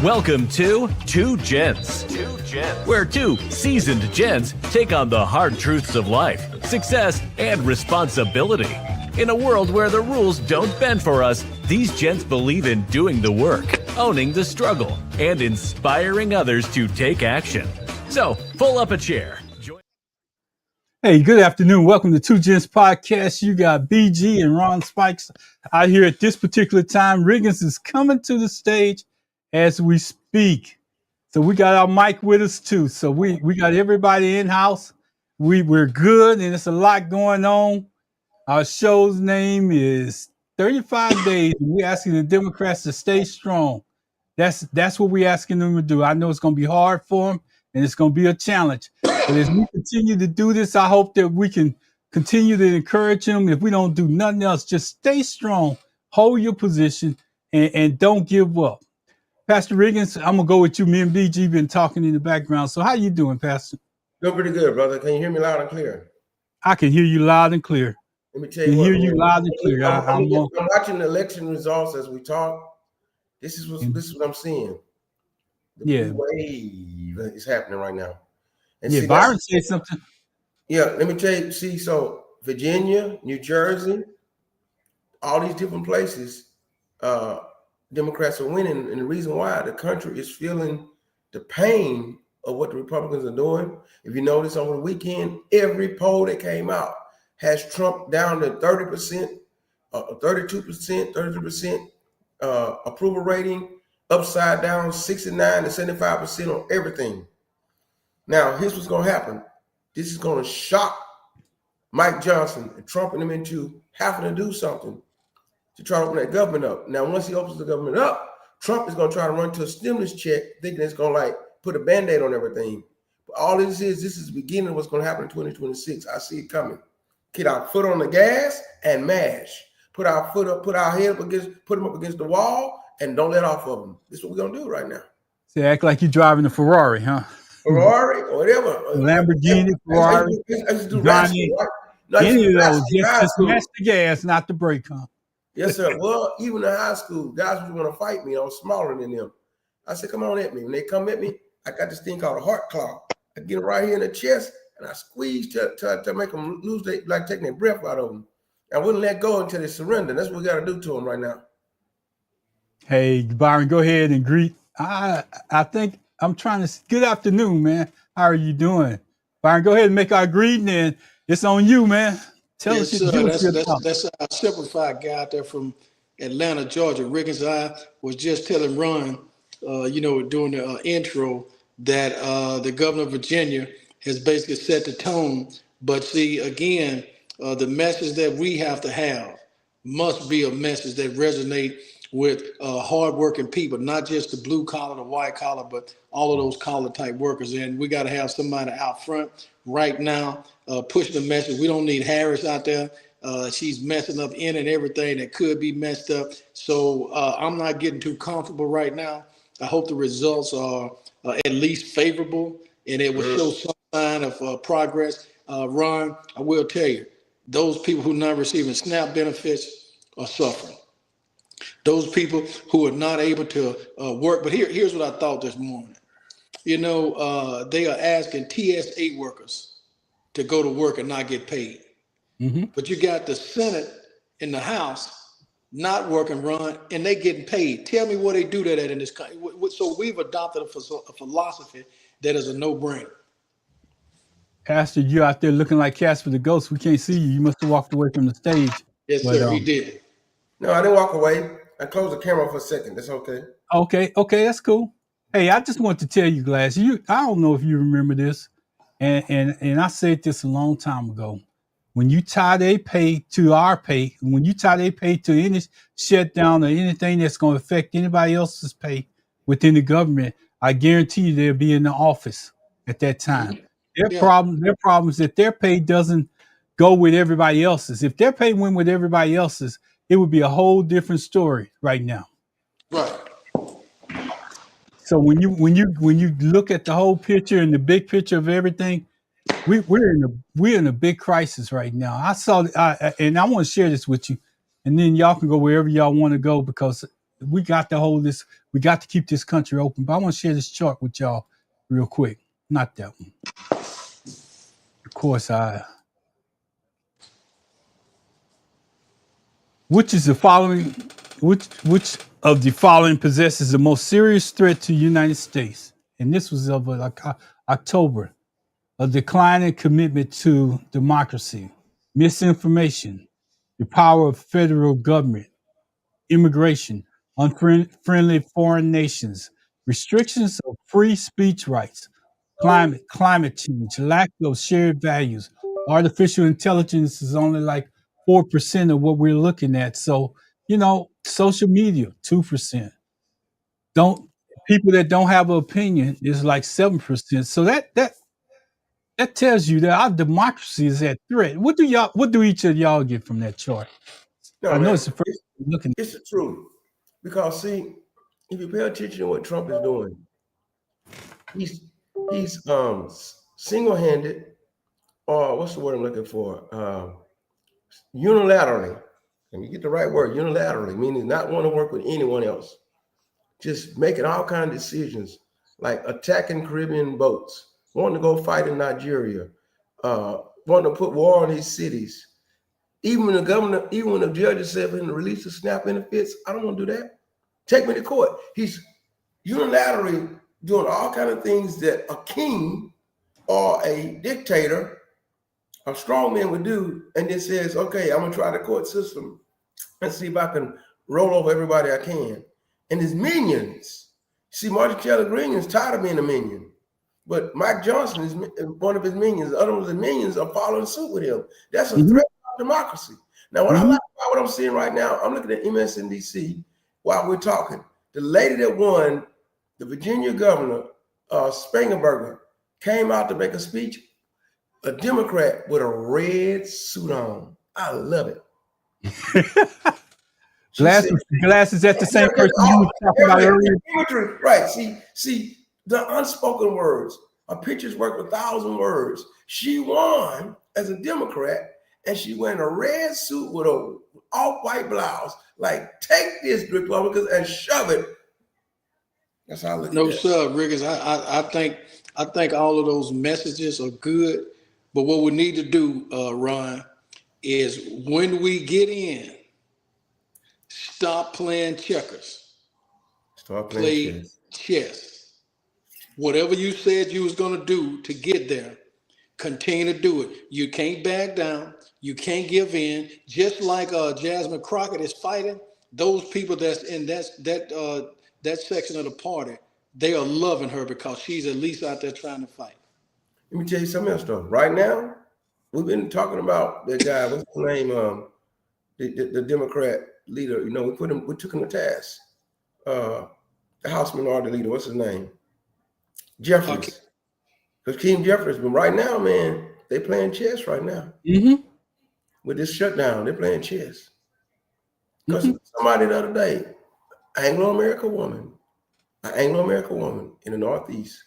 Welcome to Two Gents, where two seasoned gents take on the hard truths of life, success, and responsibility. In a world where the rules don't bend for us, these gents believe in doing the work, owning the struggle, and inspiring others to take action. So, pull up a chair. Hey, good afternoon. Welcome to Two Gents Podcast. You got BG and Ron Spikes out here at this particular time. Riggins is coming to the stage as we speak. So we got our mic with us too. So we got everybody in house. We're good, and it's a lot going on. Our show's name is 35 Days. We're asking the Democrats to stay strong. That's what we're asking them to do. I know it's going to be hard for them, and it's going to be a challenge. But as we continue to do this, I hope that we can continue to encourage them. If we don't do nothing else, just stay strong, hold your position, and don't give up. Pastor Riggins, I'm going to go with you. Me and BG been talking in the background. So how you doing, Pastor? Doing pretty good, brother. Can you hear me loud and clear? I can hear you loud and clear. Let me tell you what. Hear you loud and clear. I'm watching the election results as we talk. This is what I'm seeing. The blue wave is happening right now. And see, Byron said something. Yeah, let me tell you. See, so Virginia, New Jersey, all these different places, Democrats are winning, and the reason why, the country is feeling the pain of what the Republicans are doing. If you notice over the weekend, every poll that came out has Trump down to 30%, 32%, 33% approval rating, upside down 69 to 75% on everything. Now, here's what's going to happen. This is going to shock Mike Johnson and Trump and them into having to do something to try to open that government up. Now, once he opens the government up, Trump is going to try to run to a stimulus check, thinking it's going to like put a Band-Aid on everything. But all this is the beginning of what's going to happen in 2026. I see it coming. Get our foot on the gas and mash. Put our foot up, put our head up against, put them up against the wall, and don't let off of them. This is what we're going to do right now. So act like you're driving a Ferrari, huh? Ferrari or whatever. Lamborghini, Ferrari, I just do Johnny, right? No, any of those. Just smash the gas, not the brake, huh? Yes, sir. Well, even in high school, guys was going to fight me. I was smaller than them. I said, come on at me. When they come at me, I got this thing called a heart claw. I get it right here in the chest, and I squeeze to make them lose like taking their breath out of them. I wouldn't let go until they surrender. That's what we got to do to them right now. Hey, Byron, go ahead and greet. I think I'm trying to. Good afternoon, man. How are you doing? Byron, go ahead and make our greeting, and it's on you, man. Tell us your That's our simplified guy out there from Atlanta, Georgia. Riggins. I was just telling Ron, during the intro that the governor of Virginia has basically set the tone. But see, again, the message that we have to have must be a message that resonates with hardworking people, not just the blue collar, the white collar, but all of those collar type workers. And we got to have somebody out front right now pushing the message. We don't need Harris out there. She's messing up in and everything that could be messed up. So I'm not getting too comfortable right now. I hope the results are at least favorable, and it will show some sign of progress. Ron, I will tell you, those people who are not receiving SNAP benefits are suffering. Those people who are not able to work. But here's what I thought this morning. They are asking TSA workers to go to work and not get paid. Mm-hmm. But you got the Senate and the House not working, Ron, and they getting paid. Tell me where they do that at in this country. So we've adopted a philosophy that is a no-brainer. Pastor, you out there looking like Casper the Ghost. We can't see you. You must have walked away from the stage. Yes, sir, he did. No, I didn't walk away. I closed the camera for a second. That's okay. Okay, that's cool. Hey, I just want to tell you, Glass, I don't know if you remember this, and I said this a long time ago. When you tie their pay to our pay, when you tie their pay to any shutdown or anything that's going to affect anybody else's pay within the government, I guarantee you they'll be in the office at that time. Their problem is that their pay doesn't go with everybody else's. If their pay went with everybody else's, it would be a whole different story right now. Right. So when you look at the whole picture and the big picture of everything, we're in a big crisis right now. I saw, and I want to share this with you, and then y'all can go wherever y'all want to go because we got to hold this. We got to keep this country open. But I want to share this chart with y'all real quick. Not that one. Of course, which of the following possesses the most serious threat to the United States? And this was of October. A declining commitment to democracy, misinformation, the power of federal government, immigration, unfriendly foreign nations, restrictions of free speech rights, climate change, lack of shared values. Artificial intelligence is only like 4% of what we're looking at. So, social media, 2%. Don't People that don't have an opinion is like 7%. So that tells you that our democracy is at threat. What do each of y'all get from that chart? No, I know man, it's the first looking. it's the truth. Because see, if you pay attention to what Trump is doing, he's single-handed, or what's the word I'm looking for? Unilaterally. And you get the right word, unilaterally, meaning not want to work with anyone else. Just making all kinds of decisions, like attacking Caribbean boats, wanting to go fight in Nigeria, wanting to put war on these cities. Even when the judges said for him to release the SNAP benefits, I don't want to do that. Take me to court. He's unilaterally doing all kinds of things that a king or a dictator, a strongman would do, and then says, okay, I'm gonna try the court system and see if I can roll over everybody I can. And his minions, see, Martin Taylor Greene is tired of being a minion. But Mike Johnson is one of his minions. The other ones, the minions are following suit with him. That's a threat to democracy. Now, what I like about what I'm seeing right now, I'm looking at MSNBC while we're talking. The lady that won, the Virginia governor, Spangenberger, came out to make a speech, a Democrat with a red suit on. I love it. Glasses at the same person you were talking about earlier. Imagery, right. See, the unspoken words. A picture's worth 1,000 words. She won as a Democrat, and she wearing a red suit with a off-white blouse. Like, take this, Republicans, and shove it. That's how I look at it. No, sir, Riggins. I think all of those messages are good, but what we need to do, Ron, is when we get in, stop playing checkers. Start playing chess. Whatever you said you was gonna do to get there, continue to do it. You can't back down. You can't give in. Just like Jasmine Crockett is fighting, those people that's in that section of the party, they are loving her because she's at least out there trying to fight. Let me tell you something else, though. Right now, we've been talking about that guy. What's his name? The Democrat leader. We took him to task. The House Minority Leader. What's his name? Jeffries. Because King Jeffries. But right now, man, they playing chess right now. Mm-hmm. With this shutdown, they're playing chess. Because somebody the other day, Anglo-American woman in the Northeast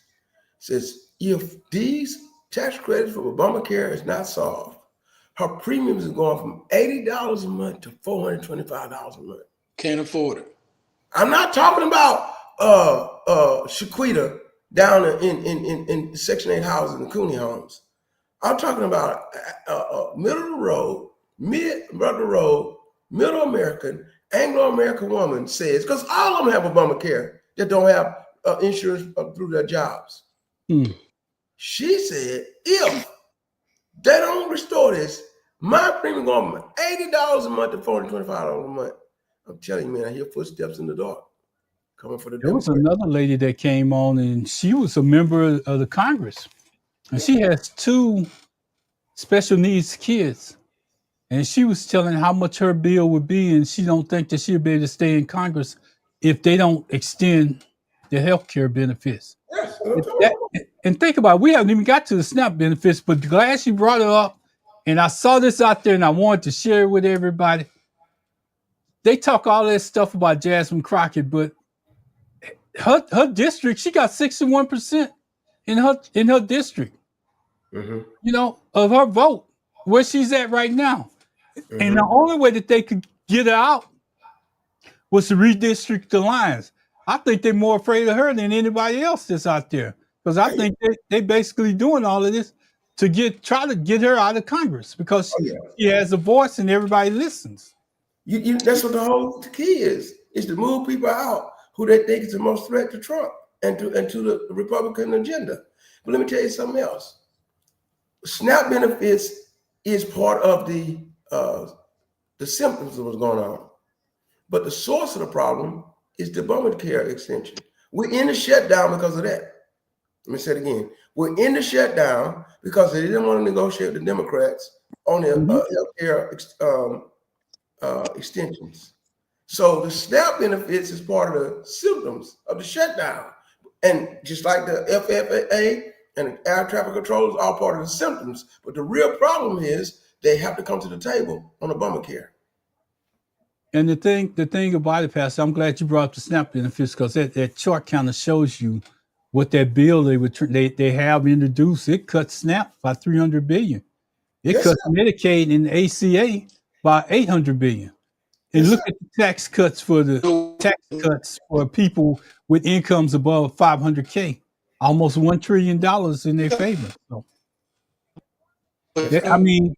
says, if these tax credits for Obamacare is not solved, her premiums is going from $80 a month to $425 a month. Can't afford it. I'm not talking about Shaquita down in Section 8 houses and Cooney homes. I'm talking about middle of the road, middle American, Anglo-American woman says, because all of them have Obamacare that don't have insurance through their jobs. She said, if they don't restore this, my premium going from $80 a month to $425 a month. I'm telling you, man, I hear footsteps in the dark coming for the There was another lady that came on, and she was a member of the Congress, and she has 2 special needs kids. And she was telling how much her bill would be, and she don't think that she'll be able to stay in Congress if they don't extend the health care benefits. Yes, and think about it, we haven't even got to the SNAP benefits, but glad you brought it up, and I saw this out there, and I wanted to share it with everybody. They talk all that stuff about Jasmine Crockett, but her district, she got 61% in her district, of her vote, where she's at right now. And the only way that they could get her out was to redistrict the lines. I think they're more afraid of her than anybody else that's out there, because I think they basically doing all of this to try to get her out of Congress, because she has a voice and everybody listens. That's what the whole key is to move people out who they think is the most threat to Trump and to the Republican agenda. But let me tell you something else. SNAP benefits is part of the symptoms of what's going on. But the source of the problem is the Obamacare extension. We're in the shutdown because of that. Let me say it again. We're in the shutdown because they didn't want to negotiate with the Democrats on the healthcare extensions. So the SNAP benefits is part of the symptoms of the shutdown. And just like the FFA and the air traffic controllers, all part of the symptoms. But the real problem is they have to come to the table on Obamacare. And the thing about it, Pastor, I'm glad you brought up the SNAP benefits, because that chart kind of shows you what that bill they have introduced. It cuts SNAP by $300 billion. It cuts Medicaid and ACA by $800 billion. And look at the tax cuts for people with incomes above $500K, almost $1 trillion in their favor. So, I mean,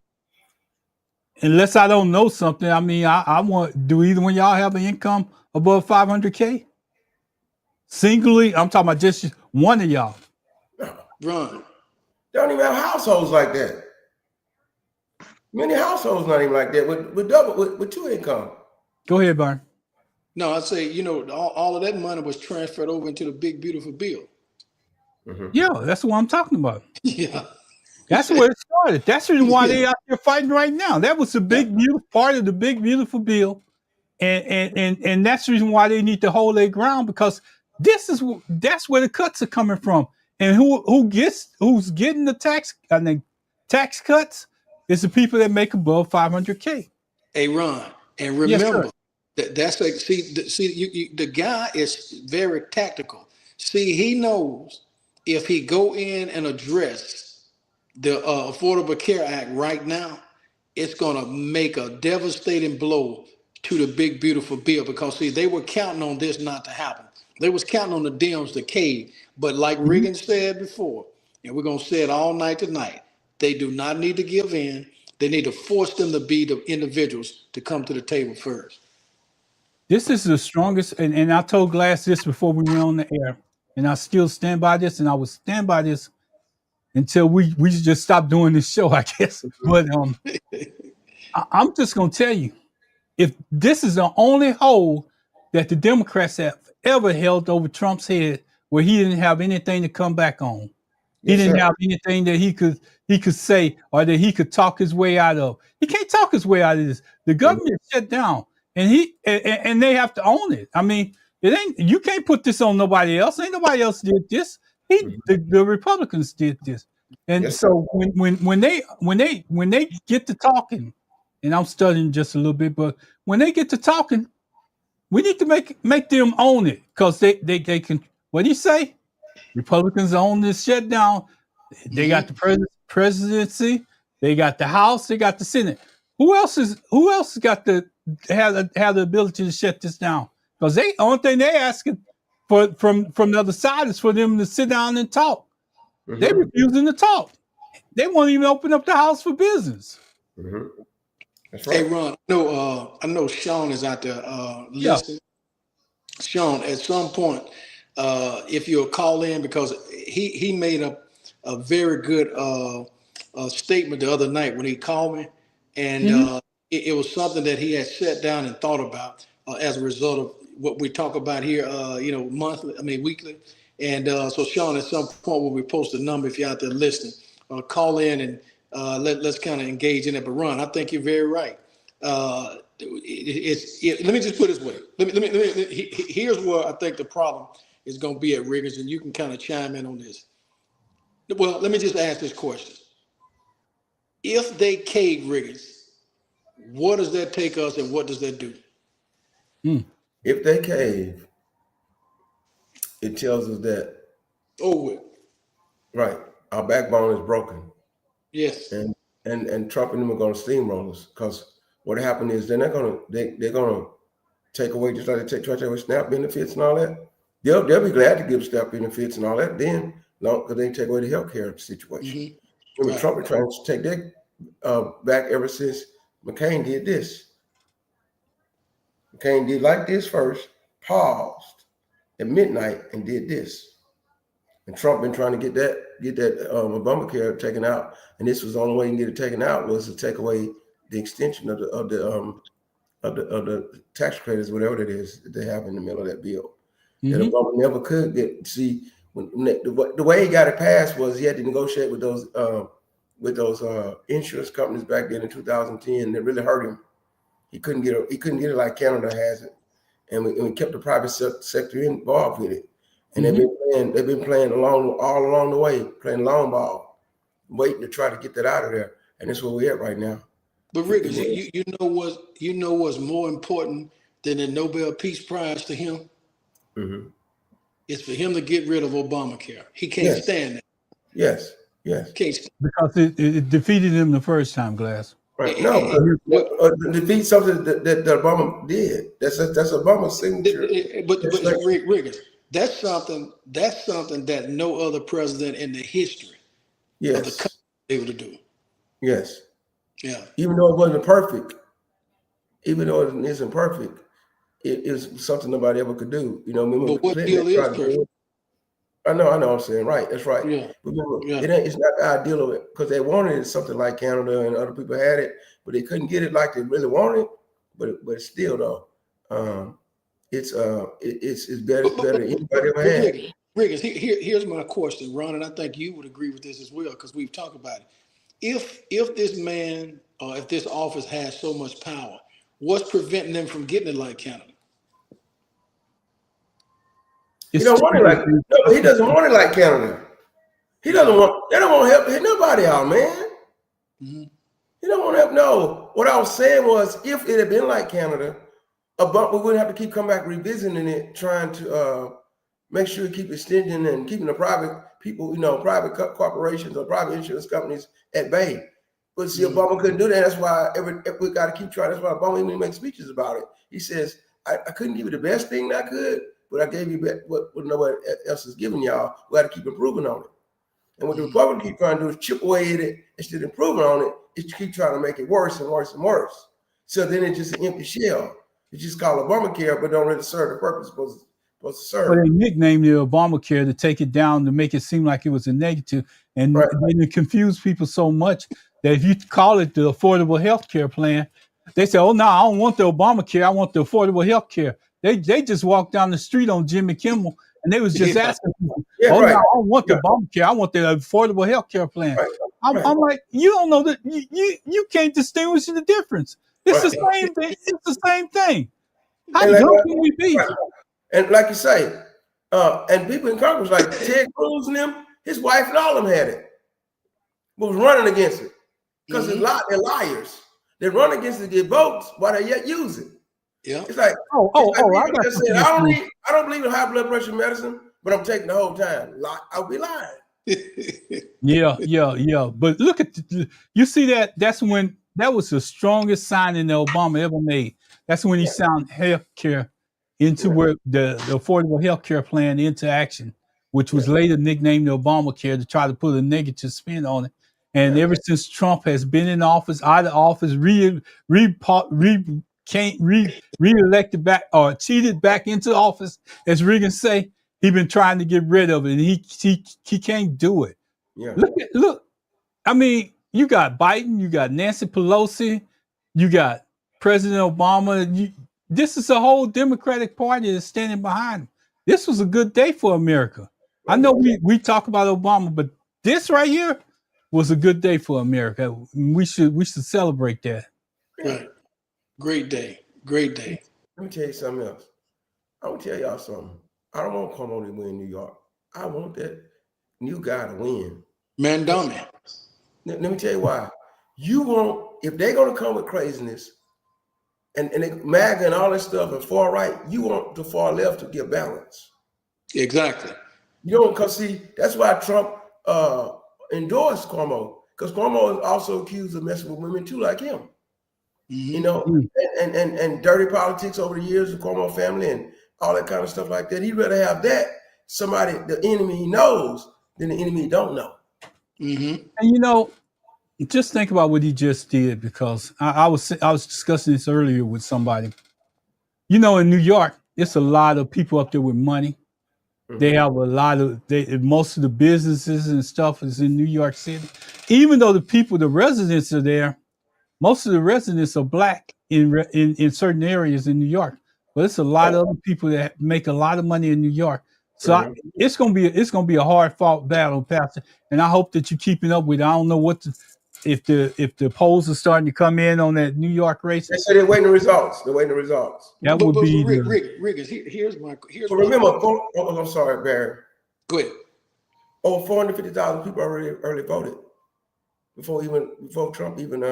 unless I don't know something, I mean, I want. Do either one of y'all have an income above $500K? Singly, I'm talking about just one of y'all. Run. They don't even have households like that. Many households not even like that with two income. Go ahead, Byron. No, I'd say, all of that money was transferred over into the big, beautiful bill. Mm-hmm. Yeah, that's what I'm talking about. Yeah. That's where it started. That's the reason why they out there fighting right now. That was the big, beautiful part of the big, beautiful bill. And that's the reason why they need to hold their ground, because that's where the cuts are coming from. And who's getting the tax cuts is the people that make above $500K. Hey, Ron, and remember that's like, the guy is very tactical. See, he knows if he go in and address the Affordable Care Act right now, it's going to make a devastating blow to the big, beautiful bill, because see, they were counting on this not to happen. They was counting on the Dems to cave. But like Reagan said before, and we're going to say it all night tonight, they do not need to give in. They need to force them to be the individuals to come to the table first. This is the strongest, and I told Glass this before we went on the air, and I still stand by this, and I will stand by this until we just stop doing this show, I guess. But I'm just going to tell you, if this is the only hold that the Democrats have ever held over Trump's head, where he didn't have anything to come back on, he didn't have anything that he could say or that he could talk his way out of. He can't talk his way out of this. The government is shut down, and they have to own it. I mean, you can't put this on nobody else. Ain't nobody else did this. The Republicans did this, and so when they get to talking, and I'm studying just a little bit, but when they get to talking, we need to make them own it, because they can. What do you say? Republicans own this shutdown. They got the presidency, they got the House, they got the Senate. Who else got have the ability to shut this down? Because the only thing they asking from the other side is for them to sit down and talk. Mm-hmm. They refusing to talk. They won't even open up the House for business. Mm-hmm. That's right. Hey, Ron, I know Sean is out there listening. Yeah. Sean, at some point, if you'll call in, because he made a very good statement the other night when he called me, and it was something that he had sat down and thought about as a result of what we talk about here, weekly. And so, Sean, at some point when we post a number, if you're out there listening, call in and let's kind of engage in it. But Ron, I think you're very right. Let me just put it this way. Here's where I think the problem is going to be at Riggins, and you can kind of chime in on this. Well, let me just ask this question. If they cave, Riggins, what does that take us, and what does that do? If they cave, it tells us that right, our backbone is broken. Yes. And Trump and them are going to steamroll us, because what happened is they're gonna take away, just like they try to take away SNAP benefits and all that. They'll be glad to give SNAP benefits and all that. Then, because they take away the healthcare situation. Remember, Trump was trying to take that back ever since McCain did this. McCain did like this first, paused at midnight, and did this. And Trump been trying to get that Obamacare taken out, and this was the only way you can get it taken out was to take away the extension of the tax credits, whatever it is that they have in the middle of that bill. That Obama never could get. See, the way he got it passed was he had to negotiate with those insurance companies back then in 2010 that really hurt him. He couldn't get it like Canada has it, and we kept the private sector involved with it. And they've been playing all along the way, playing long ball, waiting to try to get that out of there. And that's where we're at right now. But Rick, you know what's more important than the Nobel Peace Prize to him? It's for him to get rid of Obamacare. He can't stand that. Yes. Can't stand because it defeated him the first time, Glass. Right. No, defeat something that Obama did. That's Obama's signature. But Rick, that's something that no other president in the history of the country was able to do. Yes. Yeah. Even though it wasn't perfect, even though it isn't perfect, it is something nobody ever could do. You know, but what deal is perfect? I know what I'm saying. Right. That's right. Yeah. But remember, it's not the ideal of it because they wanted something like Canada and other people had it, but they couldn't get it like they really wanted. But still though, it's better than anybody ever had. Rick, here's my question, Ron, and I think you would agree with this as well because we've talked about it. If this man or if this office has so much power, what's preventing them from getting it like Canada? He don't want it like no, he doesn't want it like Canada. They don't want to help nobody out, man. He don't want to help. No, what I was saying was if it had been like Canada, we wouldn't have to keep coming back revisiting it, trying to make sure we keep extending and keeping the private people, private corporations or private insurance companies at bay. But see, Obama couldn't do that. That's why we got to keep trying. That's why Obama even makes speeches about it. He says, I couldn't give you the best thing that I could, but I gave you what nobody else is giving y'all. We got to keep improving on it. And what the Republicans keep trying to do is chip away at it instead of improving on it. It's keep trying to make it worse and worse and worse. So then it's just an empty shell. It's just called Obamacare, but don't really serve the purpose it's supposed to serve. Well, they nicknamed it Obamacare to take it down to make it seem like it was a negative, and they confuse people so much that if you call it the Affordable Health Care Plan, they say, "Oh no, I don't want the Obamacare. I want the Affordable Health Care." They just walked down the street on Jimmy Kimmel and they was just asking people, no, I don't want the Obamacare. I want the Affordable Health Care Plan. I'm like, you don't know that you can't distinguish the difference. It's the same thing. It's the same thing. How dumb can we be? And like you say, and people in Congress like Ted Cruz and them, his wife and all of them had it, but was running against it because they're liars. They run against it to get votes while they yet use it. Yeah, it's like I don't believe in high blood pressure medicine, but I'm taking the whole time. I'll be lying. Yeah. But look at you see that that was the strongest signing that Obama ever made. That's when he signed health care into where the Affordable Health Care Plan into action, which was later nicknamed the Obamacare to try to put a negative spin on it. And ever since Trump has been in office, out of office, re-elected back or cheated back into office, as Reagan say, he been trying to get rid of it, and he can't do it. Yeah. Look. I mean, you got Biden, you got Nancy Pelosi, you got President Obama. This is a whole Democratic Party that's standing behind him. This was a good day for America. I know we talk about Obama, but this right here was a good day for America. We should celebrate that. Right. Great day. Great day. Let me tell you something else. I want to tell y'all something. I don't want Cuomo to win New York. I want that new guy to win. Mandami. Let me tell you why. You want, if they're going to come with craziness and they MAGA and all this stuff and far right, you want the far left to get balance. Exactly. You don't, because see, that's why Trump endorsed Cuomo, because Cuomo is also accused of messing with women too, like him. You know, and dirty politics over the years, the Cuomo family and all that kind of stuff like that. He'd rather have that somebody, the enemy he knows, than the enemy he don't know. And just think about what he just did, because I was discussing this earlier with somebody. In New York, it's a lot of people up there with money. They have a lot of most of the businesses and stuff is in New York City. Even though the residents are there, most of the residents are black in certain areas in New York. But it's a lot of other people that make a lot of money in New York. So it's gonna be a hard fought battle, Pastor. And I hope that you're keeping up with it. I don't know if the polls are starting to come in on that New York race. They say they're waiting the results. That would be Rick, here's my remember, I'm sorry, Barry. Go ahead. Over 450,000 people already early voted before Trump even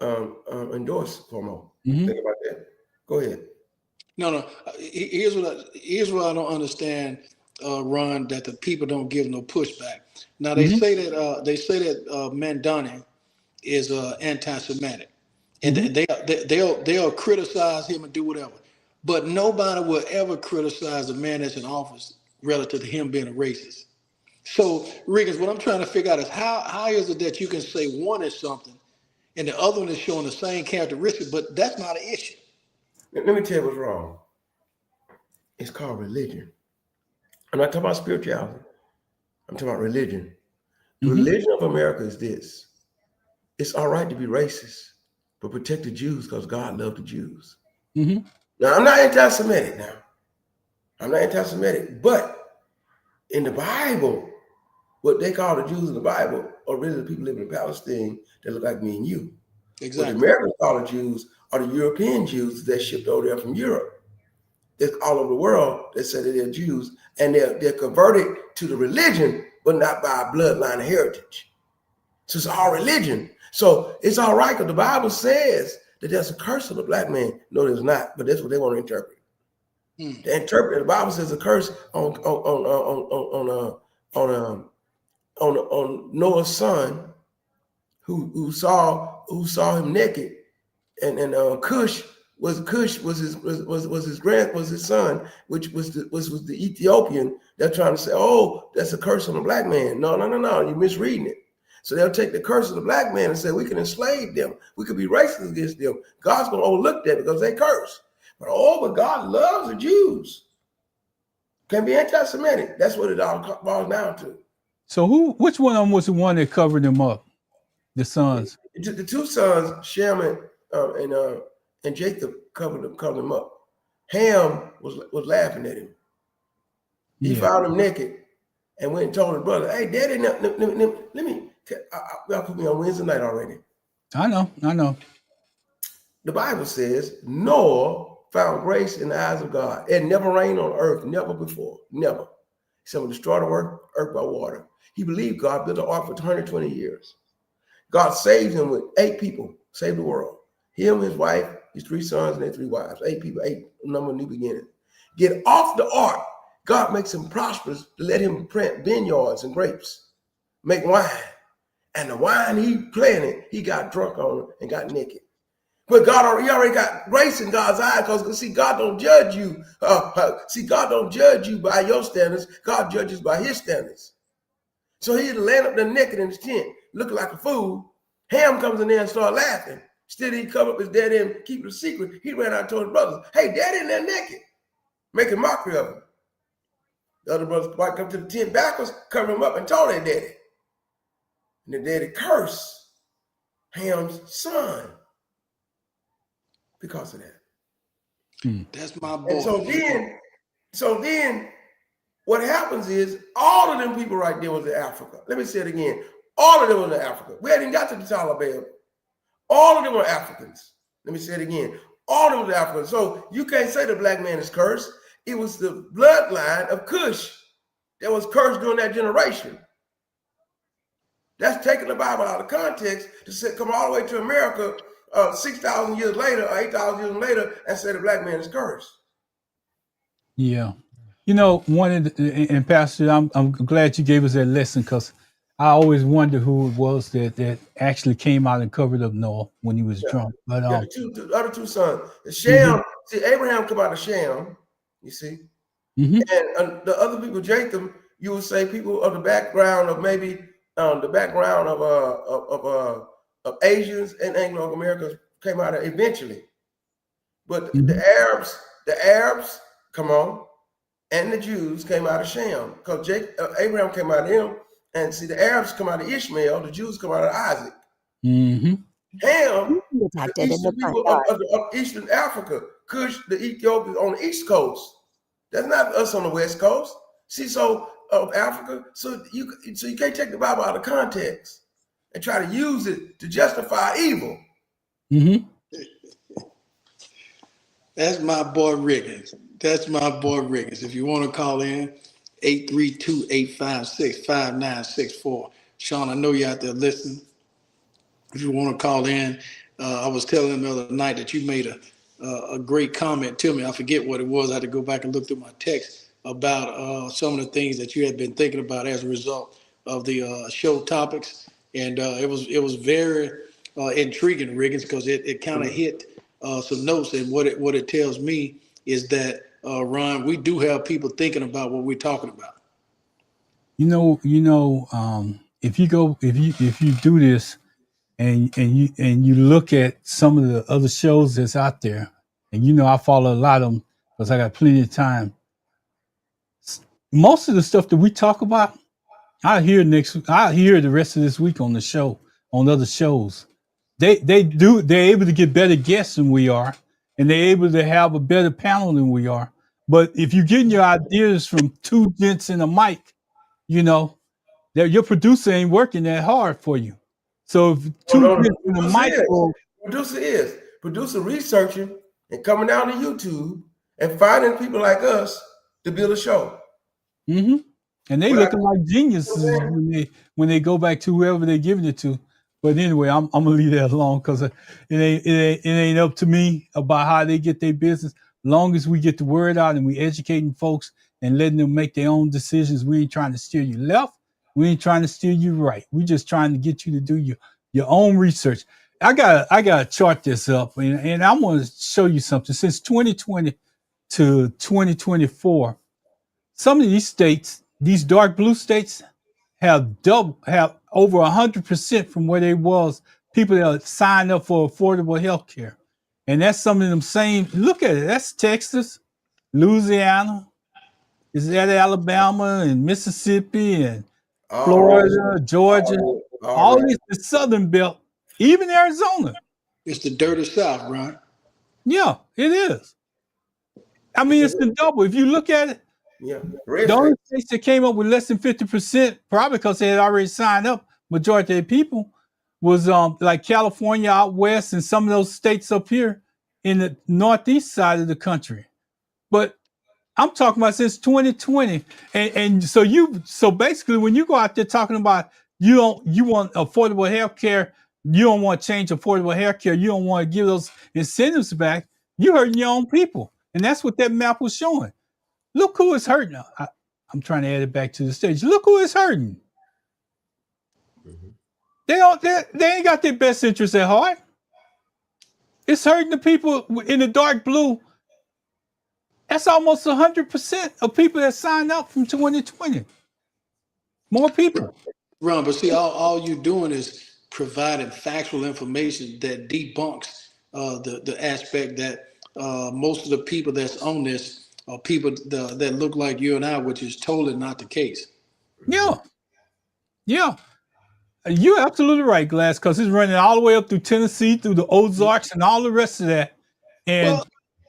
endorsed Cuomo. Think about that. Go ahead. No. Here's what I don't understand, Ron. That the people don't give no pushback. Now they say that Mandani is anti-Semitic, and they'll criticize him and do whatever, but nobody will ever criticize a man that's in office relative to him being a racist. So, Riggins, what I'm trying to figure out is how is it that you can say one is something and the other one is showing the same characteristics, but that's not an issue. Let me tell you what's wrong. It's called religion. I'm not talking about spirituality. I'm talking about religion. The religion of America is this. It's all right to be racist, but protect the Jews because God loved the Jews. Now, I'm not anti-Semitic now. I'm not anti-Semitic, but in the Bible, what they call the Jews in the Bible are really the people living in Palestine that look like me and you. Exactly. What the Americans call the Jews are the European Jews that shipped over there from Europe. It's all over the world. They say that they're Jews, and they're converted to the religion, but not by a bloodline of heritage. So it's all religion. So it's all right because the Bible says that there's a curse on the black man. No, there's not, but that's what they want to interpret. They interpret the Bible says a curse on Noah's son, who saw him naked, and Cush was his son, which was the Ethiopian. They're trying to say, oh, that's a curse on the black man. No, you're misreading it. So they'll take the curse of the black man and say we can enslave them, we could be racist against them. God's gonna overlook that because they curse. But God loves the Jews. Can be anti-Semitic. That's what it all boils down to. So which one of them was the one that covered them up? The sons. The two sons, Shem and Jacob, covered them up. Ham was laughing at him. He found him naked and went and told his brother, "Hey, Daddy, let me. Y'all put me on Wednesday night already." I know. The Bible says Noah found grace in the eyes of God. It never rained on earth, never before, never. Someone destroyed the earth by water. He believed God, built an ark for 120 years. God saved him with 8 people, saved the world. Him, his wife, his 3 sons, and their 3 wives. 8 people, 8 number new beginning. Get off the ark. God makes him prosperous to let him plant vineyards and grapes, make wine. And the wine he planted, he got drunk on it and got naked. But he already got grace in God's eyes because, see, God don't judge you. God don't judge you by your standards. God judges by his standards. So he land up there naked in his tent, looking like a fool. Ham comes in there and starts laughing. Still, he cover up his daddy and keep it a secret. He ran out and told his brothers, "Hey, Daddy in there naked," making mockery of him. The other brothers come to the tent backwards, cover him up, and told their daddy. And the daddy cursed Ham's son because of that. That's my boy. And so then what happens is all of them people right there was in Africa. Let me say it again. All of them were in Africa. We hadn't got to the Taliban. All of them were Africans. Let me say it again. All of them were Africans. So you can't say the black man is cursed. It was the bloodline of Cush that was cursed during that generation. That's taking the Bible out of context to come all the way to America 6,000 years later or 8,000 years later and say the black man is cursed. Yeah. And Pastor, I'm glad you gave us that lesson because I always wonder who it was that actually came out and covered up Noah when he was Yeah, drunk. But yeah. The other two sons, the mhm, Shem. See, Abraham come out of Shem. You see, mhm, and the other people, Jacob, you would say people of the background of maybe the background of Asians and Anglo Americans came out of eventually. But mhm, the Arabs, come on, and the Jews came out of Shem because Abraham came out of him, and see the Arabs come out of Ishmael, the Jews come out of Isaac. mhm. Ham, the detected in the eastern front people yard. of Eastern Africa, Kush, the Ethiopians on the East Coast. That's not us on the West Coast. See, so of Africa, so you can't take the Bible out of context and try to use it to justify evil. Mm-hmm. That's my boy Riggins. That's my boy Riggins. If you want to call in, 832-856-5964. Sean, I know you're out there listening. If you want to call in, I was telling him the other night that you made a great comment to me. I forget what it was. I had to go back and look through my text about some of the things that you had been thinking about as a result of the show topics, and it was very intriguing, Riggins, because it kind of hit some notes. And what it tells me is that Ron, we do have people thinking about what we're talking about. If you do this and you look at some of the other shows that's out there, and I follow a lot of them because I got plenty of time. Most of the stuff that we talk about, I hear the rest of this week on the show, on other shows. They're able to get better guests than we are, and they're able to have a better panel than we are. But if you're getting your ideas from two gents and a mic, that your producer ain't working that hard for you. So if Oh, two no, gents and a mic, producer researching and coming down to YouTube and finding people like us to build a show. mm-hmm. And they What looking like geniuses when they go back to whoever they're giving it to. But anyway, I'm gonna leave that alone because it ain't up to me about how they get their business. Long as we get the word out and we educating folks and letting them make their own decisions, we ain't trying to steer you left. We ain't trying to steer you right. We just trying to get you to do your own research. I gotta chart this up, and I'm gonna show you something. Since 2020 to 2024, some of these states, these dark blue states, have over 100% from where they was people that signed up for affordable health care. And that's some of them same, look at it, that's Texas, Louisiana, is that Alabama and Mississippi and All right. Florida, Georgia, All all right. this, the Southern Belt, even Arizona. It's the dirty South, Ron. Yeah, it is. I mean, it's been double. If you look at it, Yeah. the only states that came up with less than 50%, probably because they had already signed up, majority of the people, was like California out west and some of those states up here in the northeast side of the country. But I'm talking about since 2020. And so basically when you go out there talking about you want affordable health care, you don't want to change affordable health care, you don't want to give those incentives back, you hurting your own people. And that's what that map was showing. Look who is hurting. I'm trying to add it back to the stage. Look who is hurting. Mm-hmm. They ain't got their best interests at heart. It's hurting the people in the dark blue. That's almost 100% of people that signed up from 2020. More people. Ron, but see, all you doing is providing factual information that debunks the aspect that most of the people that's on this are people that look like you and I, which is totally not the case. Yeah. Yeah. You're absolutely right, Glass, because it's running all the way up through Tennessee, through the Ozarks, and all the rest of that. And, Well,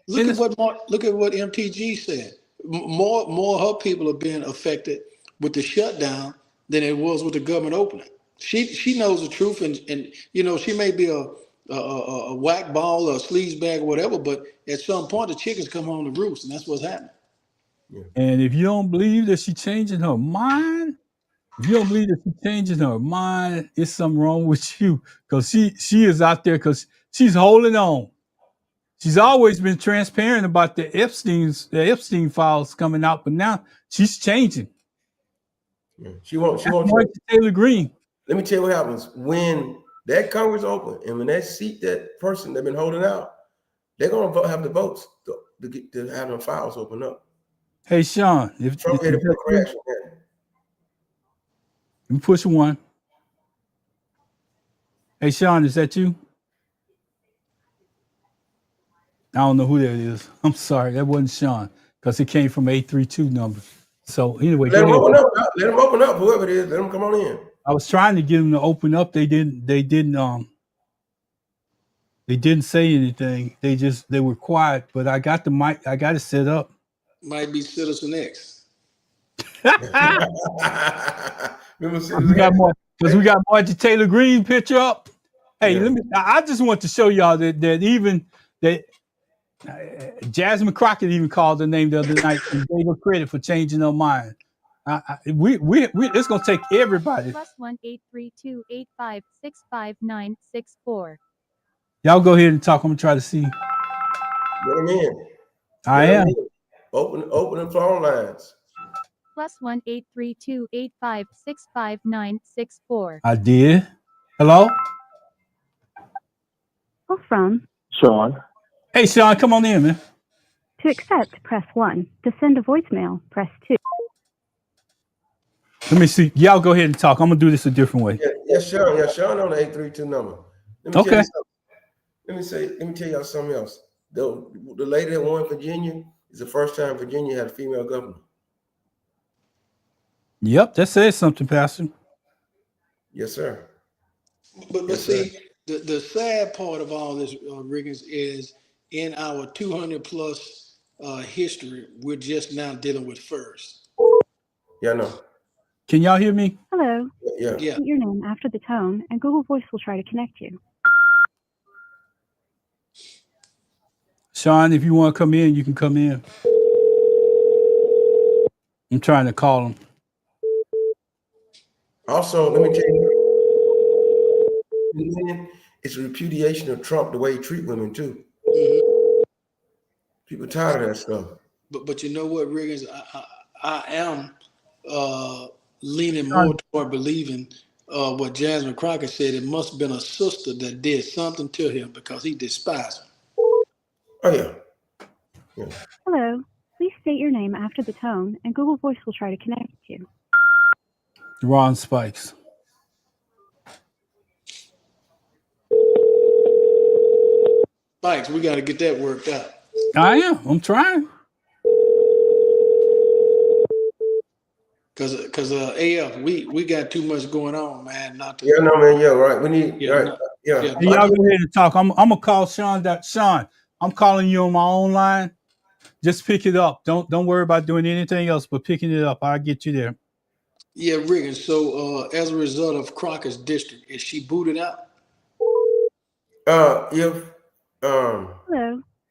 look at what MTG said. More of her people are being affected with the shutdown than it was with the government opening. She knows the truth, and she may be a whack ball or a sleaze bag or whatever, but at some point the chickens come home to roost, and that's what's happening. and if you don't believe that she's changing her mind, it's something wrong with you. Because she is out there because she's holding on. She's always been transparent about the Epstein files coming out, but now she's changing. Yeah. She won't. Marjorie Taylor Greene. Let me tell you what happens when that Congress open and when that seat, that person they've been holding out, they're gonna have the votes to have them files open up. Hey, Sean, if Trump had to put a crash on that. you push one. Hey, Sean, is that you? I don't know who that is. I'm sorry, that wasn't Sean because it came from 832 number. So anyway, Let them open up. Let them open up. Whoever it is, let them come on in. I was trying to get them to open up. They didn't say anything. They were quiet. But I got the mic. I got it set up. Might be Citizen X. Remember, we got Marjorie Taylor Greene picture up. Hey, I just want to show y'all that even that Jasmine Crockett even called her name the other night and gave her credit for changing her mind. It's gonna take everybody. +1-832-856-5964. Y'all go ahead and talk. I'm gonna try to see. Get them in. I am. Open the phone lines. +1-832-856-5964. I did. Hello? Call from Sean. Hey, Sean, come on in, man. to accept, press 1. To send a voicemail, press 2. Let me see. Y'all go ahead and talk. I'm gonna do this a different way. Yeah, Sean. Yeah, Sean on the 832 number. Let me tell you something. Let me tell y'all something else. The lady that won Virginia is the first time Virginia had a female governor. Yep, that says something, Pastor. Yes, sir. But see, the sad part of all this, Riggins, is in our 200 plus history, we're just now dealing with first. Yeah, I know. Can y'all hear me? Hello. Yeah. State your name after the tone, and Google Voice will try to connect you. Sean, if you want to come in, you can come in. I'm trying to call him. Also, let me tell you, it's a repudiation of Trump the way he treat women too. Mm-hmm. People tired of that stuff. But you know what, Riggins, I am leaning more toward believing what Jasmine Crockett said. It must have been a sister that did something to him because he despised her. Oh yeah. Hello. Please state your name after the tone, and Google Voice will try to connect you. Ron Spikes. Spikes, we got to get that worked out. I am. I'm trying. Cause AF, we got too much going on, man. Not to. Yeah, no, man. Yeah, right. We need. Yeah, right. Yeah. Hey, y'all go ahead and talk. I'm gonna call Sean. Sean, I'm calling you on my own line. Just pick it up. Don't worry about doing anything else, but picking it up. I'll get you there. Yeah, Riggins. So as a result of Crockett's district, is she booted out? Hello.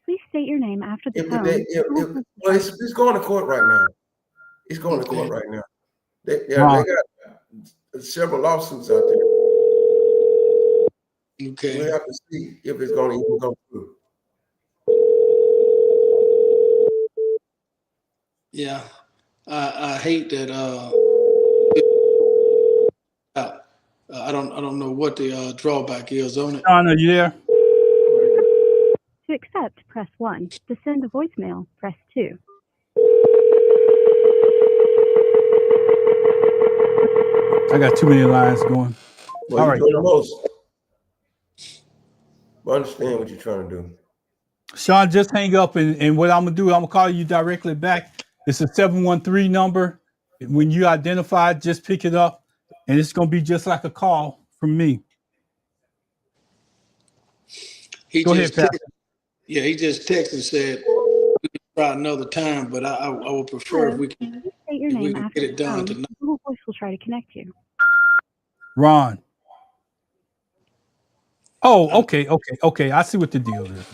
Please state your name after the tone. It's going to court right now. It's going to court right now. They got several lawsuits out there. Okay. We'll have to see if it's going to even go through. Yeah, I hate that. I don't know what the drawback is on it. Sean, are you there? To accept, press 1. To send a voicemail, press 2. I got too many lines going. Well, all right. Doing the most. I understand what you're trying to do. Sean, just hang up, and what I'm gonna do, I'm gonna call you directly back. It's a 713 number. When you identify, just pick it up, and it's gonna be just like a call from me. Go ahead, Pastor. Yeah, he just texted and said we can try another time, but I would prefer if we can get it done tonight. Google Voice will try to connect you. Ron. Oh, okay. I see what the deal is.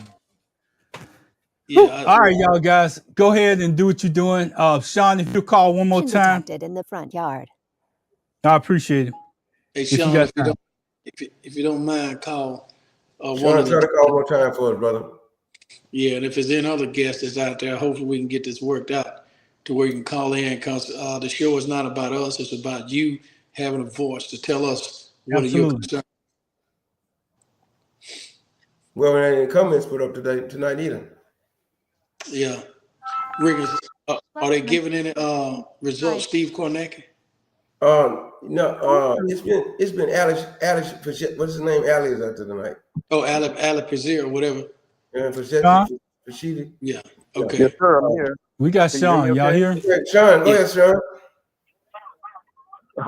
Yeah. All right, y'all guys, go ahead and do what you're doing. Sean, if you call one more time. In the front yard. I appreciate it. Hey, Sean, if you don't mind, call Sean, try to call one more time for us, brother. Yeah, and if there's any other guests that's out there, hopefully we can get this worked out. to where you can call in, because the show is not about us. It's about you having a voice to tell us what are your Absolutely. concerns. Well, there ain't any comments put up tonight either. Yeah. Riggins, are they giving any results, Steve Kornacki? No, it's been Alex, what's his name? Ali is out there tonight. Oh, Ali Pazir or whatever. And Huh? Rashidi. Yeah. Yeah. Okay. Yes, sir. I'm here. We got Can you hear Sean. me Y'all okay? here? Okay, Sean, go ahead, Sean.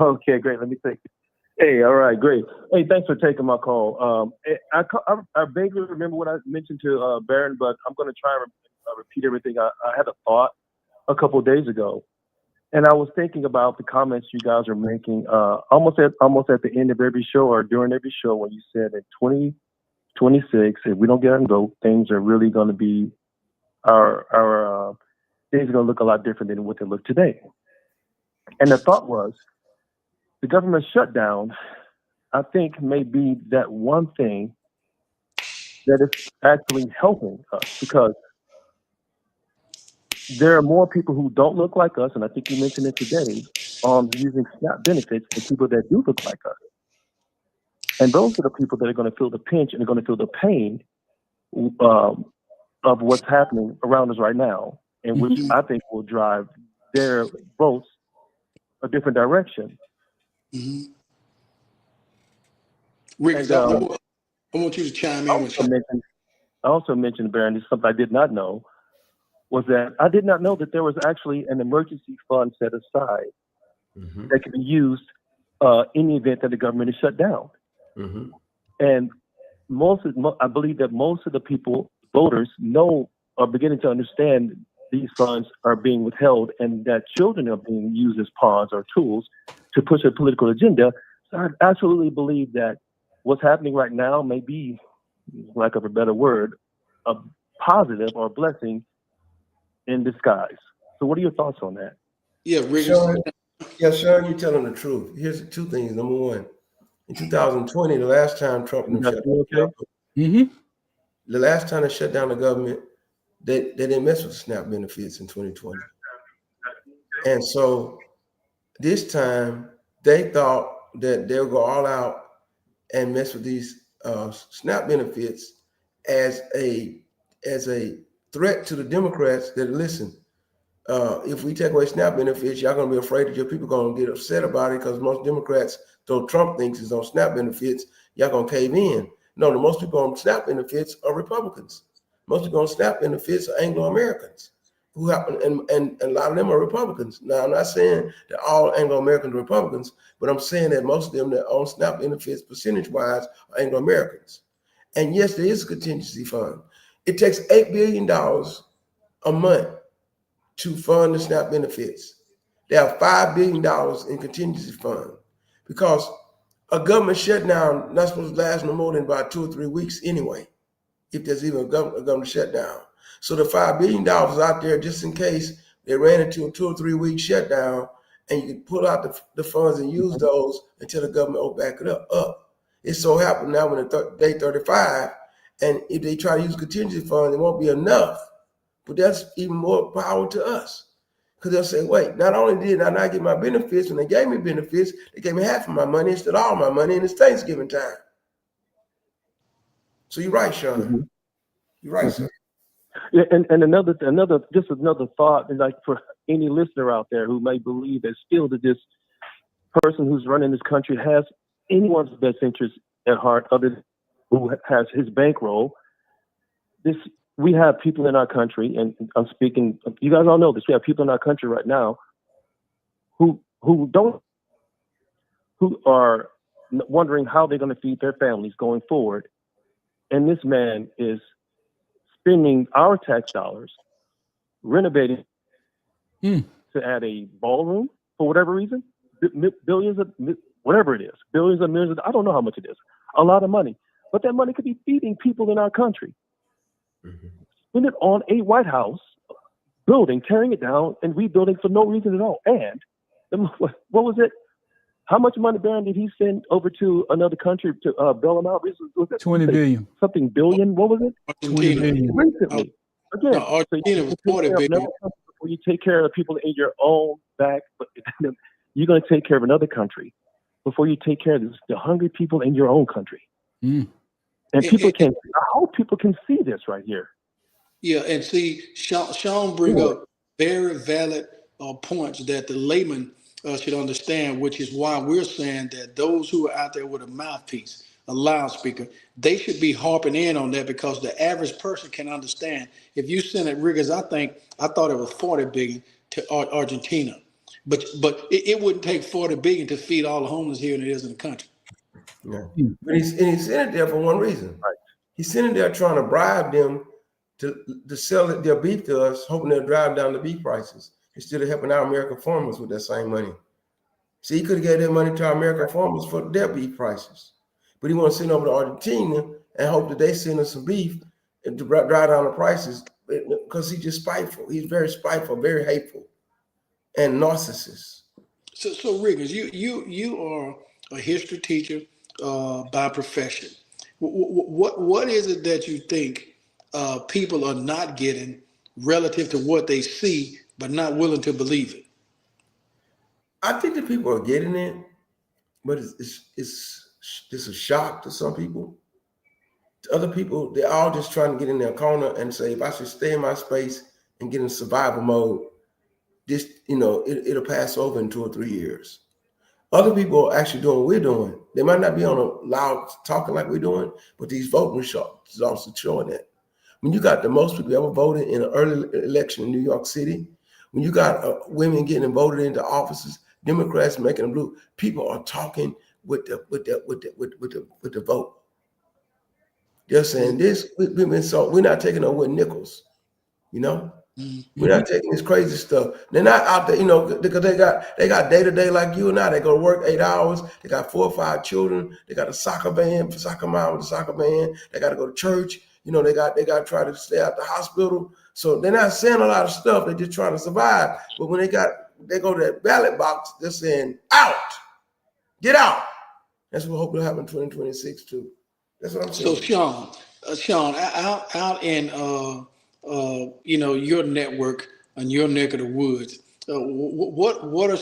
Okay, great. Let me think. Hey, all right, great. Hey, thanks for taking my call. I vaguely remember what I mentioned to Baron, but I'm going to try and repeat everything. I had a thought a couple of days ago, and I was thinking about the comments you guys are making almost at the end of every show or during every show when you said in 2026, if we don't get on vote, things are really going to be our things are going to look a lot different than what they look today. And the thought was, the government shutdown, I think, may be that one thing that is actually helping us, because there are more people who don't look like us, and I think you mentioned it today, using SNAP benefits than people that do look like us. And those are the people that are going to feel the pinch and are going to feel the pain of what's happening around us right now, and which I think will drive their votes a different direction. Mm-hmm. Riggins, I want you to chime in with something. I also mentioned, Baron, this is something I did not know, was that I did not know that there was actually an emergency fund set aside that could be used in the event that the government is shut down. And I believe that most of the people, voters, are beginning to understand these funds are being withheld and that children are being used as pawns or tools to push a political agenda. So I absolutely believe that what's happening right now may be, lack of a better word, a positive or a blessing in disguise. So what are your thoughts on that? Yeah, Riggins. Sean, you're telling the truth. Here's the two things. Number one, in 2020, the last time Trump and them shut down the government, the last time they shut down the government, they didn't mess with the SNAP benefits in 2020. And so this time they thought that they'll go all out and mess with these SNAP benefits as a threat to the Democrats that, listen, if we take away SNAP benefits, y'all gonna be afraid that your people gonna get upset about it, because most Democrats, though Trump thinks is on SNAP benefits, y'all gonna cave in. No, the most people on SNAP benefits are Republicans. Most people on SNAP benefits are Anglo-Americans who happen, and a lot of them are Republicans. Now, I'm not saying that all Anglo-Americans are Republicans, but I'm saying that most of them that own SNAP benefits percentage-wise are Anglo-Americans. And yes, there is a contingency fund. It takes $8 billion a month to fund the SNAP benefits. There are $5 billion in contingency fund, because a government shutdown not supposed to last no more than about 2 or 3 weeks anyway, if there's even a government shutdown. So the $5 billion is out there just in case they ran into a 2 or 3 week shutdown, and you can pull out the funds and use those until the government will back it up. It so happened now when day 35, and if they try to use contingency funds, it won't be enough. But that's even more power to us, because they'll say, wait, not only did I not get my benefits, when they gave me benefits, they gave me half of my money instead of all my money, and it's Thanksgiving time. So you're right, Sean. You're right, sir. Yeah, and another thought, and like for any listener out there who may believe that still that this person who's running this country has anyone's best interest at heart other than who has his bankroll. We have people in our country, and I'm speaking, you guys all know this, we have people in our country right now who are wondering how they're going to feed their families going forward. And this man is spending our tax dollars, renovating to add a ballroom for whatever reason, billions of, whatever it is, billions of millions, I don't know how much it is, a lot of money. But that money could be feeding people in our country. Spend it on a White House building, tearing it down and rebuilding for no reason at all. And what was it? How much money, Baron, did he send over to another country to bail him out? Was it 20 billion. Something billion? What was it? 20 billion. Recently. again, No, Argentina was 40 billion. Before you take care of the people in your own back, but you're going to take care of another country before you take care of the hungry people in your own country. And people I hope people can see this right here. Yeah, and see, Sean bring up very valid points that the layman should understand, which is why we're saying that those who are out there with a mouthpiece, a loudspeaker, they should be harping in on that, because the average person can understand. If you send it, Riggers, I thought it was 40 billion to Argentina, but it wouldn't take 40 billion to feed all the homeless here than it is in the country. Yeah. But he sent it there for one reason. Right. He sent it there trying to bribe them to sell their beef to us, hoping they'll drive down the beef prices instead of helping our American farmers with that same money. See, he could have gave that money to our American farmers for their beef prices, but he wants to send over to Argentina and hope that they send us some beef and to drive down the prices, because he's just spiteful. He's very spiteful, very hateful, and narcissist. So Riggers, you are a history teacher by profession. What is it that you think people are not getting relative to what they see, but not willing to believe it? I think that people are getting it, but it's a shock to some people. To other people, they're all just trying to get in their corner and say, if I should stay in my space and get in survival mode, this, it'll pass over in 2 or 3 years. Other people are actually doing what we're doing. They might not be on a loud talking like we're doing, but these voting results is also showing that. When you got the most people ever voted in an early election in New York City, when you got women getting voted into offices, Democrats making them blue, people are talking with the vote. They're saying this. We're not taking over with nickels, We're not taking this crazy stuff. They're not out there, because they got day-to-day like you and I. They go to work 8 hours. They got 4 or 5 children. They got a soccer mom with a soccer band. They got to go to church. They got to try to stay out the hospital. So they're not saying a lot of stuff. They're just trying to survive. But when they go to that ballot box, they're saying, out, get out. That's what hopefully will happen in 2026 too. That's what I'm saying. So Sean, out in your network and your neck of the woods, what are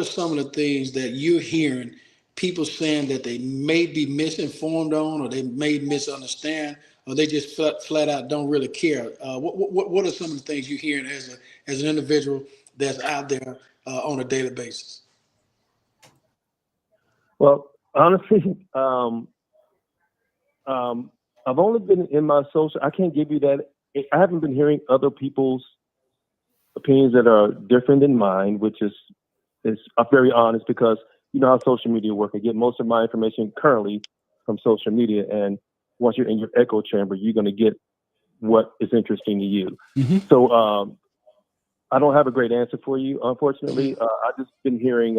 some of the things that you're hearing people saying that they may be misinformed on, or they may misunderstand, or they just flat out don't really care? What are some of the things you're hearing as an individual that's out there on a daily basis? Well, honestly, I've only been in my social. I can't give you that. I haven't been hearing other people's opinions that are different than mine, which is I'm very honest, because you know how social media work. I get most of my information currently from social media, and once you're in your echo chamber, you're going to get what is interesting to you. Mm-hmm. So I don't have a great answer for you, unfortunately. I've just been hearing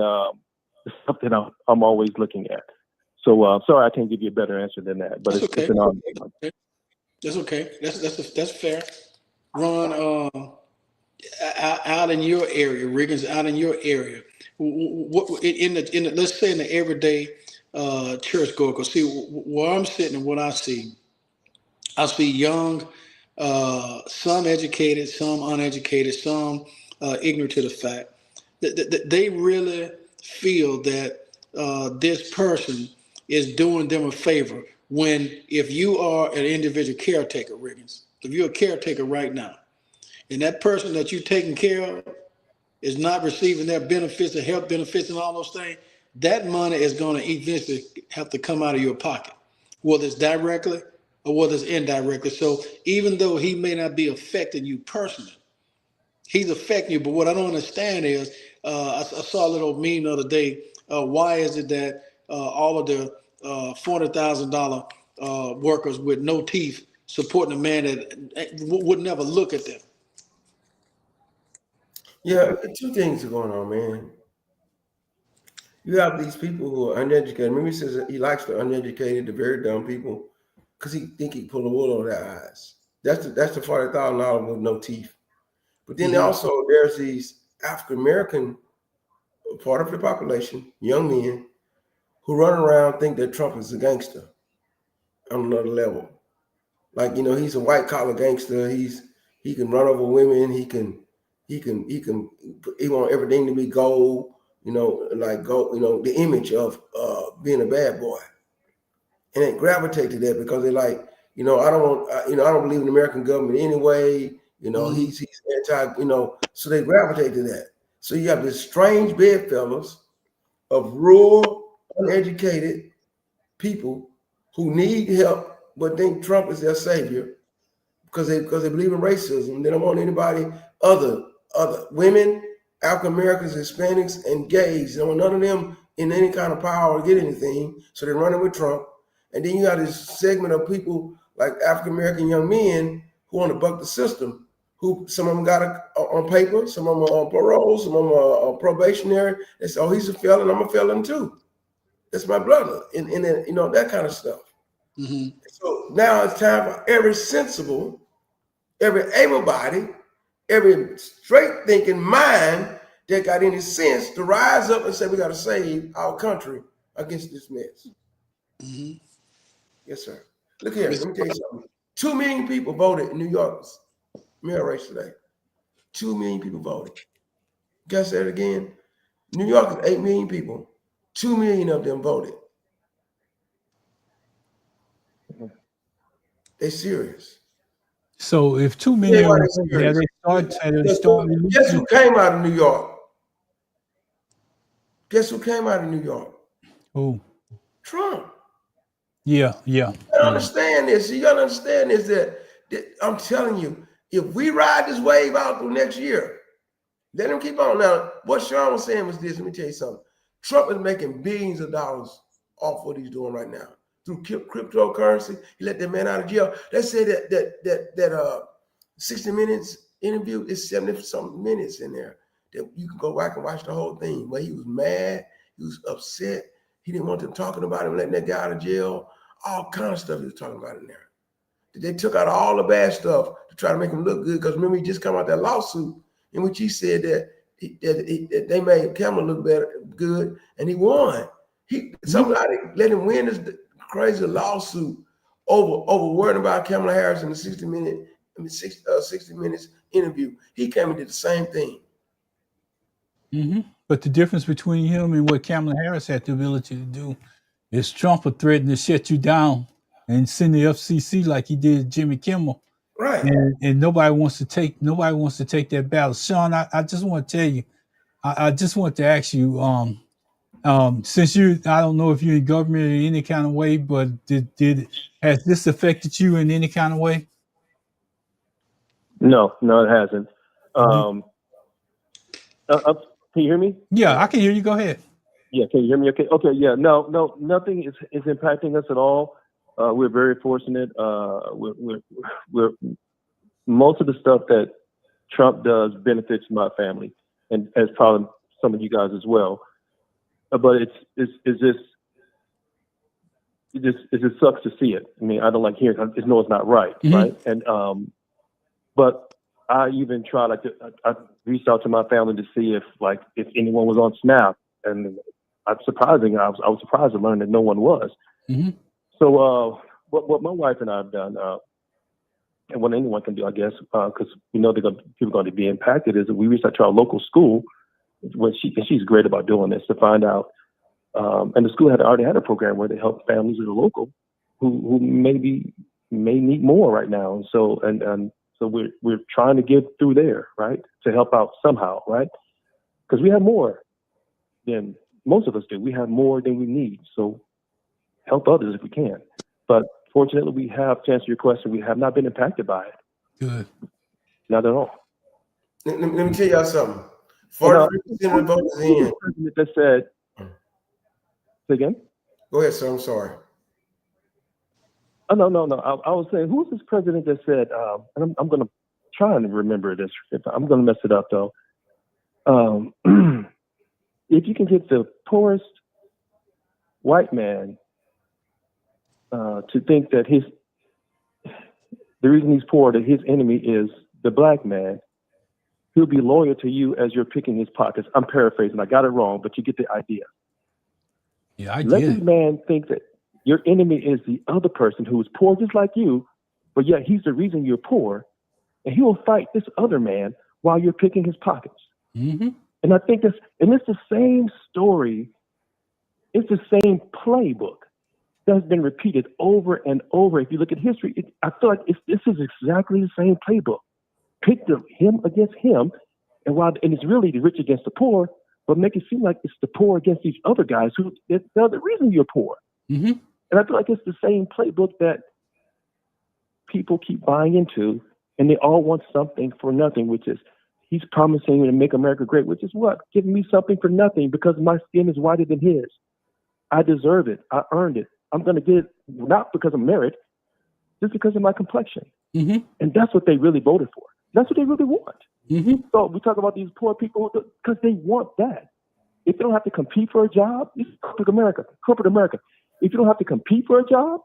stuff that I'm always looking at. So sorry, I can't give you a better answer than that. But it's an honor. That's okay. That's fair. Ron, out in your area, Riggins, out in your area, what in the let's say in the everyday church goer, because see where I'm sitting and what I see young, some educated, some uneducated, some ignorant to the fact that they really feel that this person is doing them a favor, when if you are an individual caretaker, Riggins, if you're a caretaker right now, and that person that you're taking care of is not receiving their benefits, the health benefits and all those things, that money is going to eventually have to come out of your pocket, whether it's directly or whether it's indirectly. So even though he may not be affecting you personally, he's affecting you. But what I don't understand is, I saw a little meme the other day. Why is it that all of the $400,000 workers with no teeth supporting a man that would never look at them? Yeah, 2 things are going on, man. You have these people who are uneducated. Remember, he says that he likes the uneducated, the very dumb people, because he think he can pull the wool over their eyes. That's the $40,000 with no teeth. But then also there's these African American part of the population, young men, who run around think that Trump is a gangster on another level. Like, he's a white collar gangster. He's He can run over women. He want everything to be gold. Like gold. The image of being a bad boy, and they gravitate to that because they're like, I don't believe in the American government anyway. He's anti. So they gravitate to that. So you have this strange bedfellows of rural, uneducated people who need help but think Trump is their savior because they believe in racism. They don't want anybody other women, African Americans, Hispanics, and gays. They don't want none of them in any kind of power to get anything. So they're running with Trump. And then you got this segment of people like African American young men who want to buck the system. Who some of them got on paper, some of them are on parole, some of them are on probationary. They say, "Oh, he's a felon. I'm a felon too. That's my brother," and that kind of stuff. Mm-hmm. So now it's time for every sensible, every able-bodied, every straight-thinking mind that got any sense to rise up and say we got to save our country against this mess. Mm-hmm. Yes, sir. Look here. Let me tell you something. 2 million people voted in New York's mayor race today. 2 million people voted. Can I say it again? New York is 8 million people. 2 million of them voted. They serious. So if 2 million, Guess who came out of New York? Guess who came out of New York? Who? Trump. Yeah. You gotta understand this. You gotta understand this that I'm telling you, if we ride this wave out through next year, let them keep on. Now, what Sean was saying was this. Let me tell you something. Trump is making billions of dollars off what he's doing right now through cryptocurrency. He let that man out of jail. They say that 60 Minutes interview is 70-something minutes in there that you can go back and watch the whole thing. Where he was mad, he was upset. He didn't want them talking about him letting that guy out of jail. All kind of stuff he was talking about in there. They took out all the bad stuff to try to make him look good. Because remember, he just come out that lawsuit in which he said that they made Kamala look good, and he won. Somebody let him win this crazy lawsuit over worrying about Kamala Harris in the 60 Minutes interview. He came and did the same thing. Mm-hmm. But the difference between him and what Kamala Harris had the ability to do is Trump would threaten to shut you down and send the FCC like he did Jimmy Kimmel. Right. And nobody wants to take that battle. Sean, I just want to tell you, I just want to ask you, since I don't know if you're in government in any kind of way, but has this affected you in any kind of way? No, it hasn't. Mm-hmm. Can you hear me? Yeah, I can hear you. Go ahead. Yeah, can you hear me? Okay. Yeah, no, nothing is impacting us at all. We're very fortunate. We're most of the stuff that Trump does benefits my family, and as probably some of you guys as well. But it just sucks to see it. I mean, I don't like hearing it. No, it's not right, mm-hmm. right? And but I even tried. I reached out to my family to see if anyone was on Snap, and I was surprised to learn that no one was. Mm-hmm. So what my wife and I have done, and what anyone can do, I guess, because we know people are going to be impacted, is that we reached out to our local school, and she's great about doing this, to find out. And the school already had a program where they help families that are local who may need more right now. And so we're trying to get through there, right, to help out somehow, right? Because we have more than most of us do. We have more than we need. So help others if we can. But fortunately, we have, to answer your question, we have not been impacted by it. Good. Not at all. Let me tell y'all something. 43% of the voters in. That said, say again? Go ahead, sir. I'm sorry. Oh, no. I was saying, who's this president that said, and I'm going to try and remember this. I'm going to mess it up, though. If you can get the poorest white man to think that the reason he's poor, that his enemy is the black man, he'll be loyal to you as you're picking his pockets. I'm paraphrasing. I got it wrong, but you get the idea. Yeah, I Let get this it. man think that your enemy is the other person who is poor just like you, but yet he's the reason you're poor. and he will fight this other man while you're picking his pockets. Mm-hmm. And I think it's the same story. It's the same playbook that's been repeated over and over. If you look at history, I feel like this is exactly the same playbook. Pick him against him, and it's really the rich against the poor, but make it seem like it's the poor against these other guys who they're the reason you're poor. Mm-hmm. And I feel like it's the same playbook that people keep buying into, and they all want something for nothing, which is he's promising to make America great, which is what? Giving me something for nothing because my skin is whiter than his. I deserve it. I earned it. I'm going to get it not because of merit, just because of my complexion. Mm-hmm. And that's what they really voted for. That's what they really want. Mm-hmm. So we talk about these poor people because they want that. If they don't have to compete for a job, this is corporate America. If you don't have to compete for a job,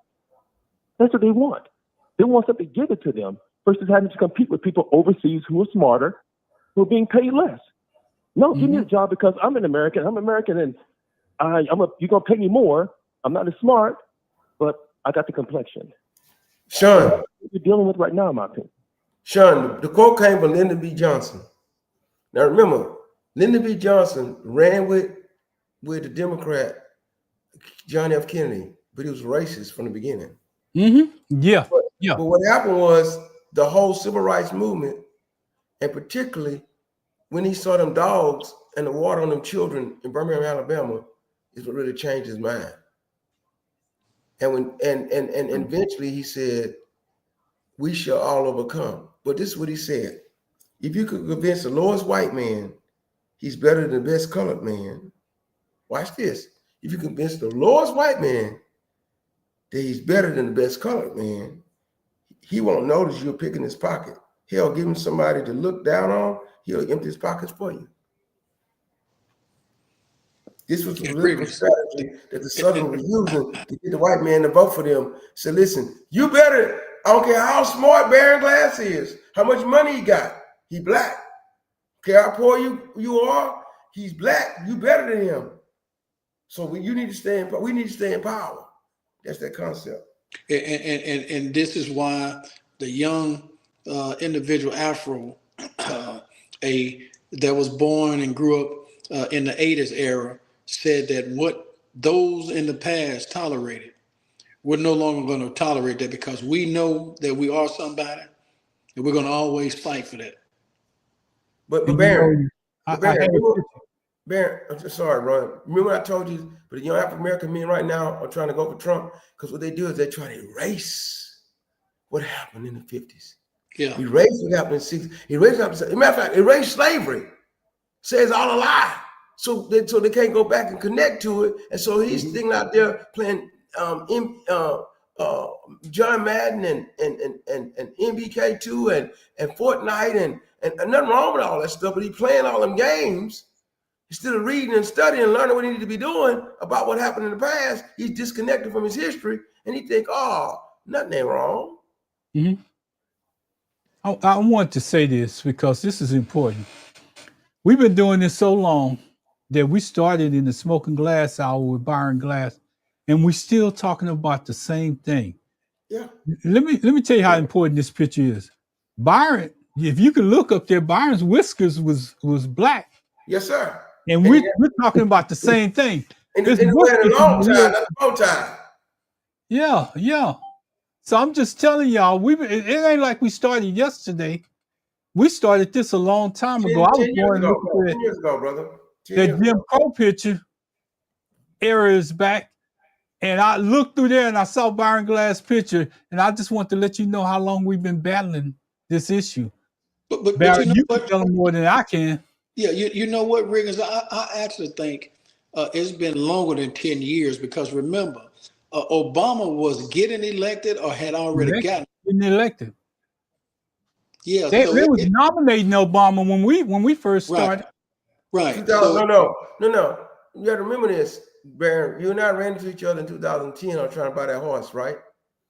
that's what they want. They want something given to them versus having to compete with people overseas who are smarter, who are being paid less. No, give me a job because I'm an American. I'm American, and you're gonna pay me more. I'm not as smart, but I got the complexion. Sean, What we're dealing with right now, in my opinion. Sean, the quote came from Lyndon B. Johnson. Now remember, Lyndon B. Johnson ran with the Democrat John F. Kennedy, but he was racist from the beginning. Mm-hmm. Yeah. But what happened was the whole civil rights movement, and particularly when he saw them dogs and the water on them children in Birmingham, Alabama, is what really changed his mind. And eventually he said, "We shall all overcome." But this is what he said: if you could convince the lowest white man he's better than the best colored man, watch this. If you convince the lowest white man that he's better than the best colored man, he won't notice you're picking his pocket. Hell, give him somebody to look down on, he'll empty his pockets for you. This was the political strategy that the Southern was using to get the white man to vote for them. So listen, you better, I don't care how smart Barron Glass is, how much money he got, he black. Care how poor you are, he's black, you better than him. So we need to stay in power. That's that concept. And this is why the young individual Afro, that was born and grew up in the 80s era, said that what those in the past tolerated, we're no longer going to tolerate that because we know that we are somebody and we're going to always fight for that. But Barron, I'm sorry, Ron. Remember what I told you? But the young African American men right now are trying to go for Trump because what they do is they try to erase what happened in the 50s. Yeah. Erase what happened in the 60s. Erase what happened. As a matter of fact, erase slavery. Say it's all a lie. So they can't go back and connect to it. And so he's sitting out there playing John Madden and MBK2 and Fortnite and nothing wrong with all that stuff, but he's playing all them games instead of reading and studying and learning what he needs to be doing about what happened in the past. He's disconnected from his history and he think, oh, nothing ain't wrong. Mm-hmm. I want to say this because this is important. We've been doing this so long that we started in the Smoking Glass Hour with Byron Glass, and we're still talking about the same thing. Yeah. Let me tell you how important this picture is. Byron, if you can look up there, Byron's whiskers was black. Yes, sir. And we're talking about the same thing. And it's been a long time, not a long time. Yeah. So I'm just telling y'all, it ain't like we started yesterday. We started this a long time ago. 10 years ago, brother. That Jim Crow picture era is back. And I looked through there and I saw Byron Glass' picture. And I just want to let you know how long we've been battling this issue. But Barry, you can tell them more than I can. Yeah, you know what, Riggins? I actually think it's been longer than 10 years because remember, Obama was getting elected or had already gotten elected. Yeah, they was nominating Obama when we first started. Right. No. You got to remember this, Barron. You and I ran into each other in 2010 on trying to buy that horse, right?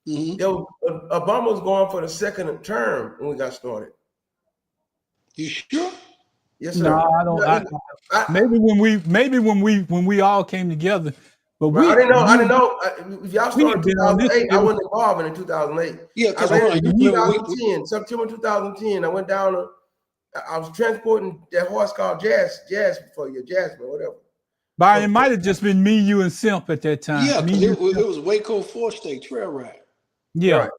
Mm-hmm. Obama was going for the second term when we got started. You sure? Yes, sir. No, I don't. Maybe when we all came together, But Right. I didn't know. If y'all we started had in been on this 2008, I table. wasn't involved in 2008. Yeah, I because ran Ron, in you remember 2010, September 2010. I went down to. I was transporting that horse called Jasmine, whatever. Byron, it might have just been me, you, and Simp at that time. yeah, Me, because you, it was Waco 4 State Trail Ride. yeah. Right.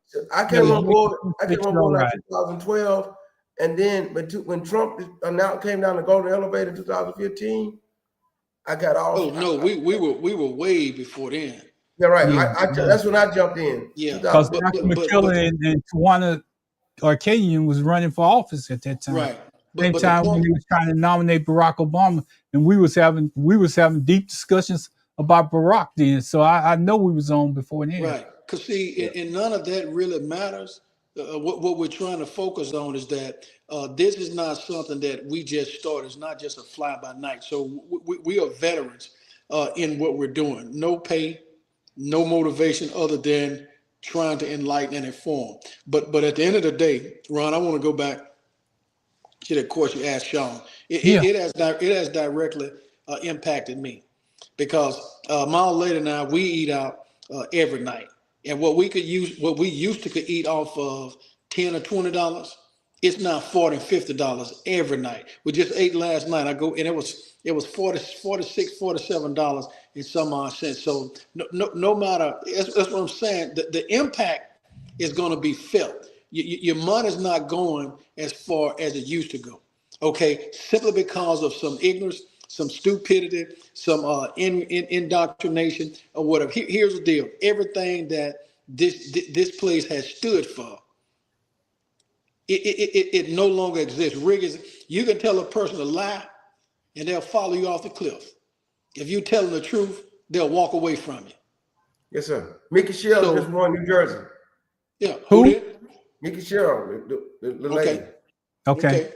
So I Yeah, came it on was board. I Waco came on Trail board in Ride. 2012, and then when Trump now came down the golden elevator in 2015, I got off. Oh no, we were way before then. Yeah, right. Yeah, That's when I jumped in. Yeah, because 2000. Dr. McKellar and Tawana Arcadian was running for office at that time. right. Same But the time when point, he was trying to nominate Barack Obama, and we was having deep discussions about Barack then. So I know we was on before then. right? Because see, and none of that really matters. What we're trying to focus on is that this is not something that we just started. It's not just a fly by night. So we are veterans in what we're doing. No pay, no motivation other than trying to enlighten and inform. But at the end of the day, Ron, I want to go back to the question you asked Sean. It has directly impacted me because my old lady and I, we eat out every night, and what we used to could eat off of $10 or $20, it's now $40 and $50 every night. We just ate last night. I go and it was $46, $47 and some odd cents. So no matter, that's what I'm saying. The impact is going to be felt. Your money's not going as far as it used to go. Okay, simply because of some ignorance, some stupidity, some indoctrination, or whatever. Here's the deal: everything that this place has stood for, it no longer exists. Riggins, you can tell a person a lie, and they'll follow you off the cliff. If you tell them the truth, they'll walk away from you. Yes, sir. Mickey Shell just won New Jersey. Yeah. Who did? Mickey Shell, the lady. Okay.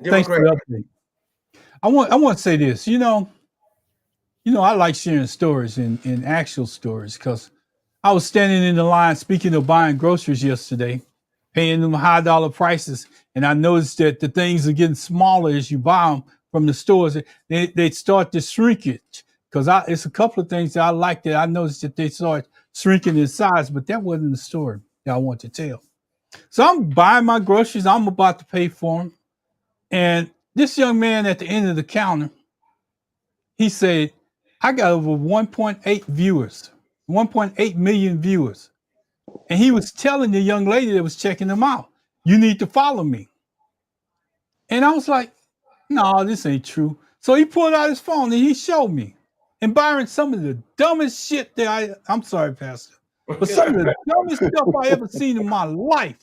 Thanks for the update. I want to say this. You know, I like sharing stories and actual stories because I was standing in the line speaking of buying groceries yesterday, paying them high dollar prices, and I noticed that the things are getting smaller as you buy them from the stores. They start to shrinkage because it's a couple of things that I like that I noticed that they start shrinking in size, but that wasn't the story that I want to tell. So I'm buying my groceries. I'm about to pay for them. And this young man at the end of the counter, he said, I got over 1.8 viewers, 1.8 million viewers. And he was telling the young lady that was checking him out, you need to follow me. And I was like, no, this ain't true. So he pulled out his phone and he showed me. And Byron, some of the dumbest shit that I'm sorry, Pastor, but some of the dumbest stuff I ever seen in my life.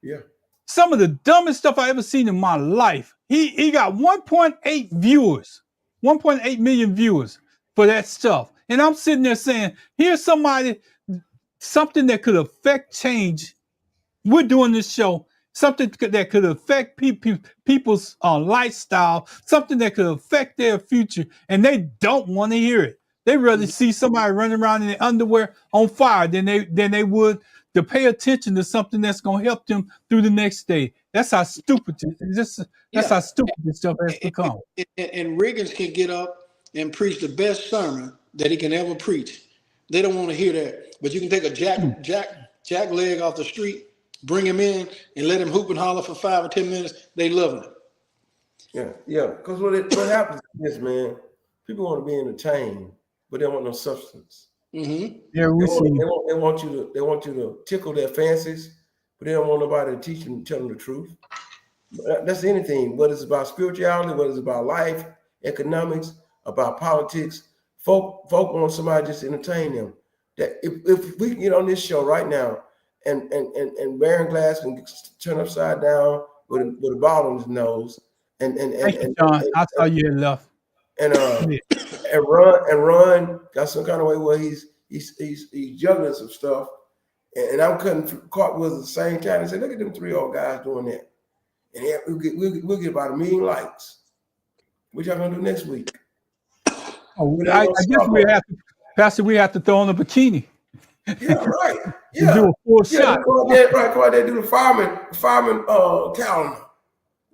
Yeah. Some of the dumbest stuff I ever seen in my life. He got 1.8 viewers, 1.8 million viewers for that stuff. And I'm sitting there saying, here's something that could affect change. We're doing this show, something that could affect people's lifestyle, something that could affect their future, and they don't want to hear it. They'd rather see somebody running around in their underwear on fire than they would to pay attention to something that's going to help them through the next day. That's how stupid how stupid this stuff has become. And Riggins can get up and preach the best sermon that he can ever preach. They don't want to hear that. But you can take a jack leg off the street, bring him in, and let him hoop and holler for 5 or 10 minutes. They loving it. Yeah. Because what happens is, man, people want to be entertained, but they don't want no substance. Mm-hmm. Yeah, they want you to tickle their fancies, but they don't want nobody to teach them, tell them the truth. That's anything, whether it's about spirituality, whether it's about life, economics, about politics. Folk want somebody just to entertain them. That if we can get on this show right now and Baron Glass can turn upside down with a ball on his nose and Thank you, John. I saw you had left. And Ron got some kind of way where he's juggling some stuff, and I'm cutting cartwheels at the same time. And say, look at them 3 old guys doing that, and we'll get about 1 million likes. What y'all gonna do next week? Oh, I guess Pastor, we have to throw on a bikini. Yeah, right. Yeah, do a full shot. Go out there, do the fireman calendar.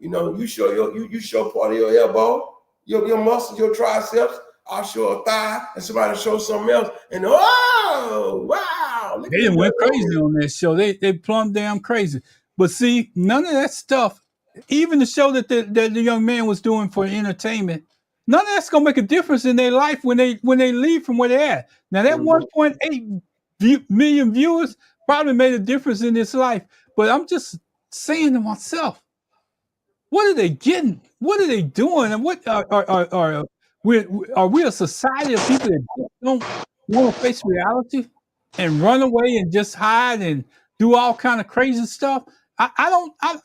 You know, you show part of your elbow, your muscles, your triceps, I'll show a thigh, and somebody show something else, and oh wow, look They at done this went crazy woman. on that show. They plumb damn crazy. But see, none of that stuff, even the show that the young man was doing for entertainment, none of that's gonna make a difference in their life when they leave from where they're at. Now that 1.8 million viewers probably made a difference in his life. But I'm just saying to myself, what are they getting? What are they doing? And what are we a society of people that just don't want to face reality and run away and just hide and do all kind of crazy stuff? I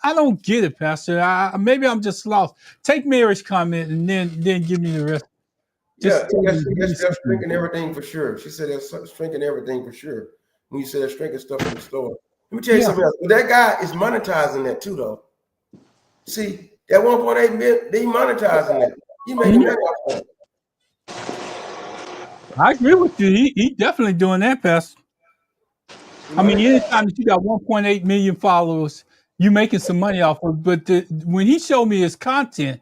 don't get it, Pastor. Maybe I'm just lost. Take Mary's comment and then give me the rest. Yeah, Just tell me, give me that's something. shrinking everything for sure. She said that's shrinking everything for sure. When you said that's shrinking stuff in the store. Let me tell you something else. But that guy is monetizing that too, though. See, that 1.8 million, they monetizing that. He making that off of it. I agree with you. He definitely doing that, Pastor. I mean, anytime that you got 1.8 million followers, you making some money off of it. But when he showed me his content,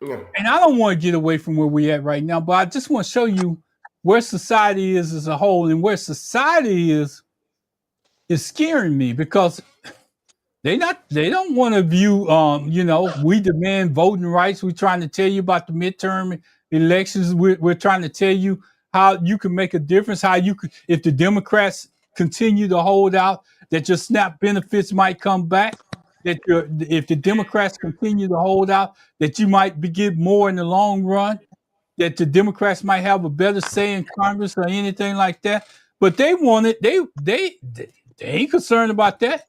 and I don't want to get away from where we at right now, but I just want to show you where society is as a whole, and where society is scaring me because they don't want to view we demand voting rights. We're trying to tell you about the midterm elections. We're trying to tell you how you can make a difference, how you could, if the Democrats continue to hold out, that your SNAP benefits might come back, that if the Democrats continue to hold out, that you might get more in the long run, that the Democrats might have a better say in Congress or anything like that. But they want it. They ain't concerned about that.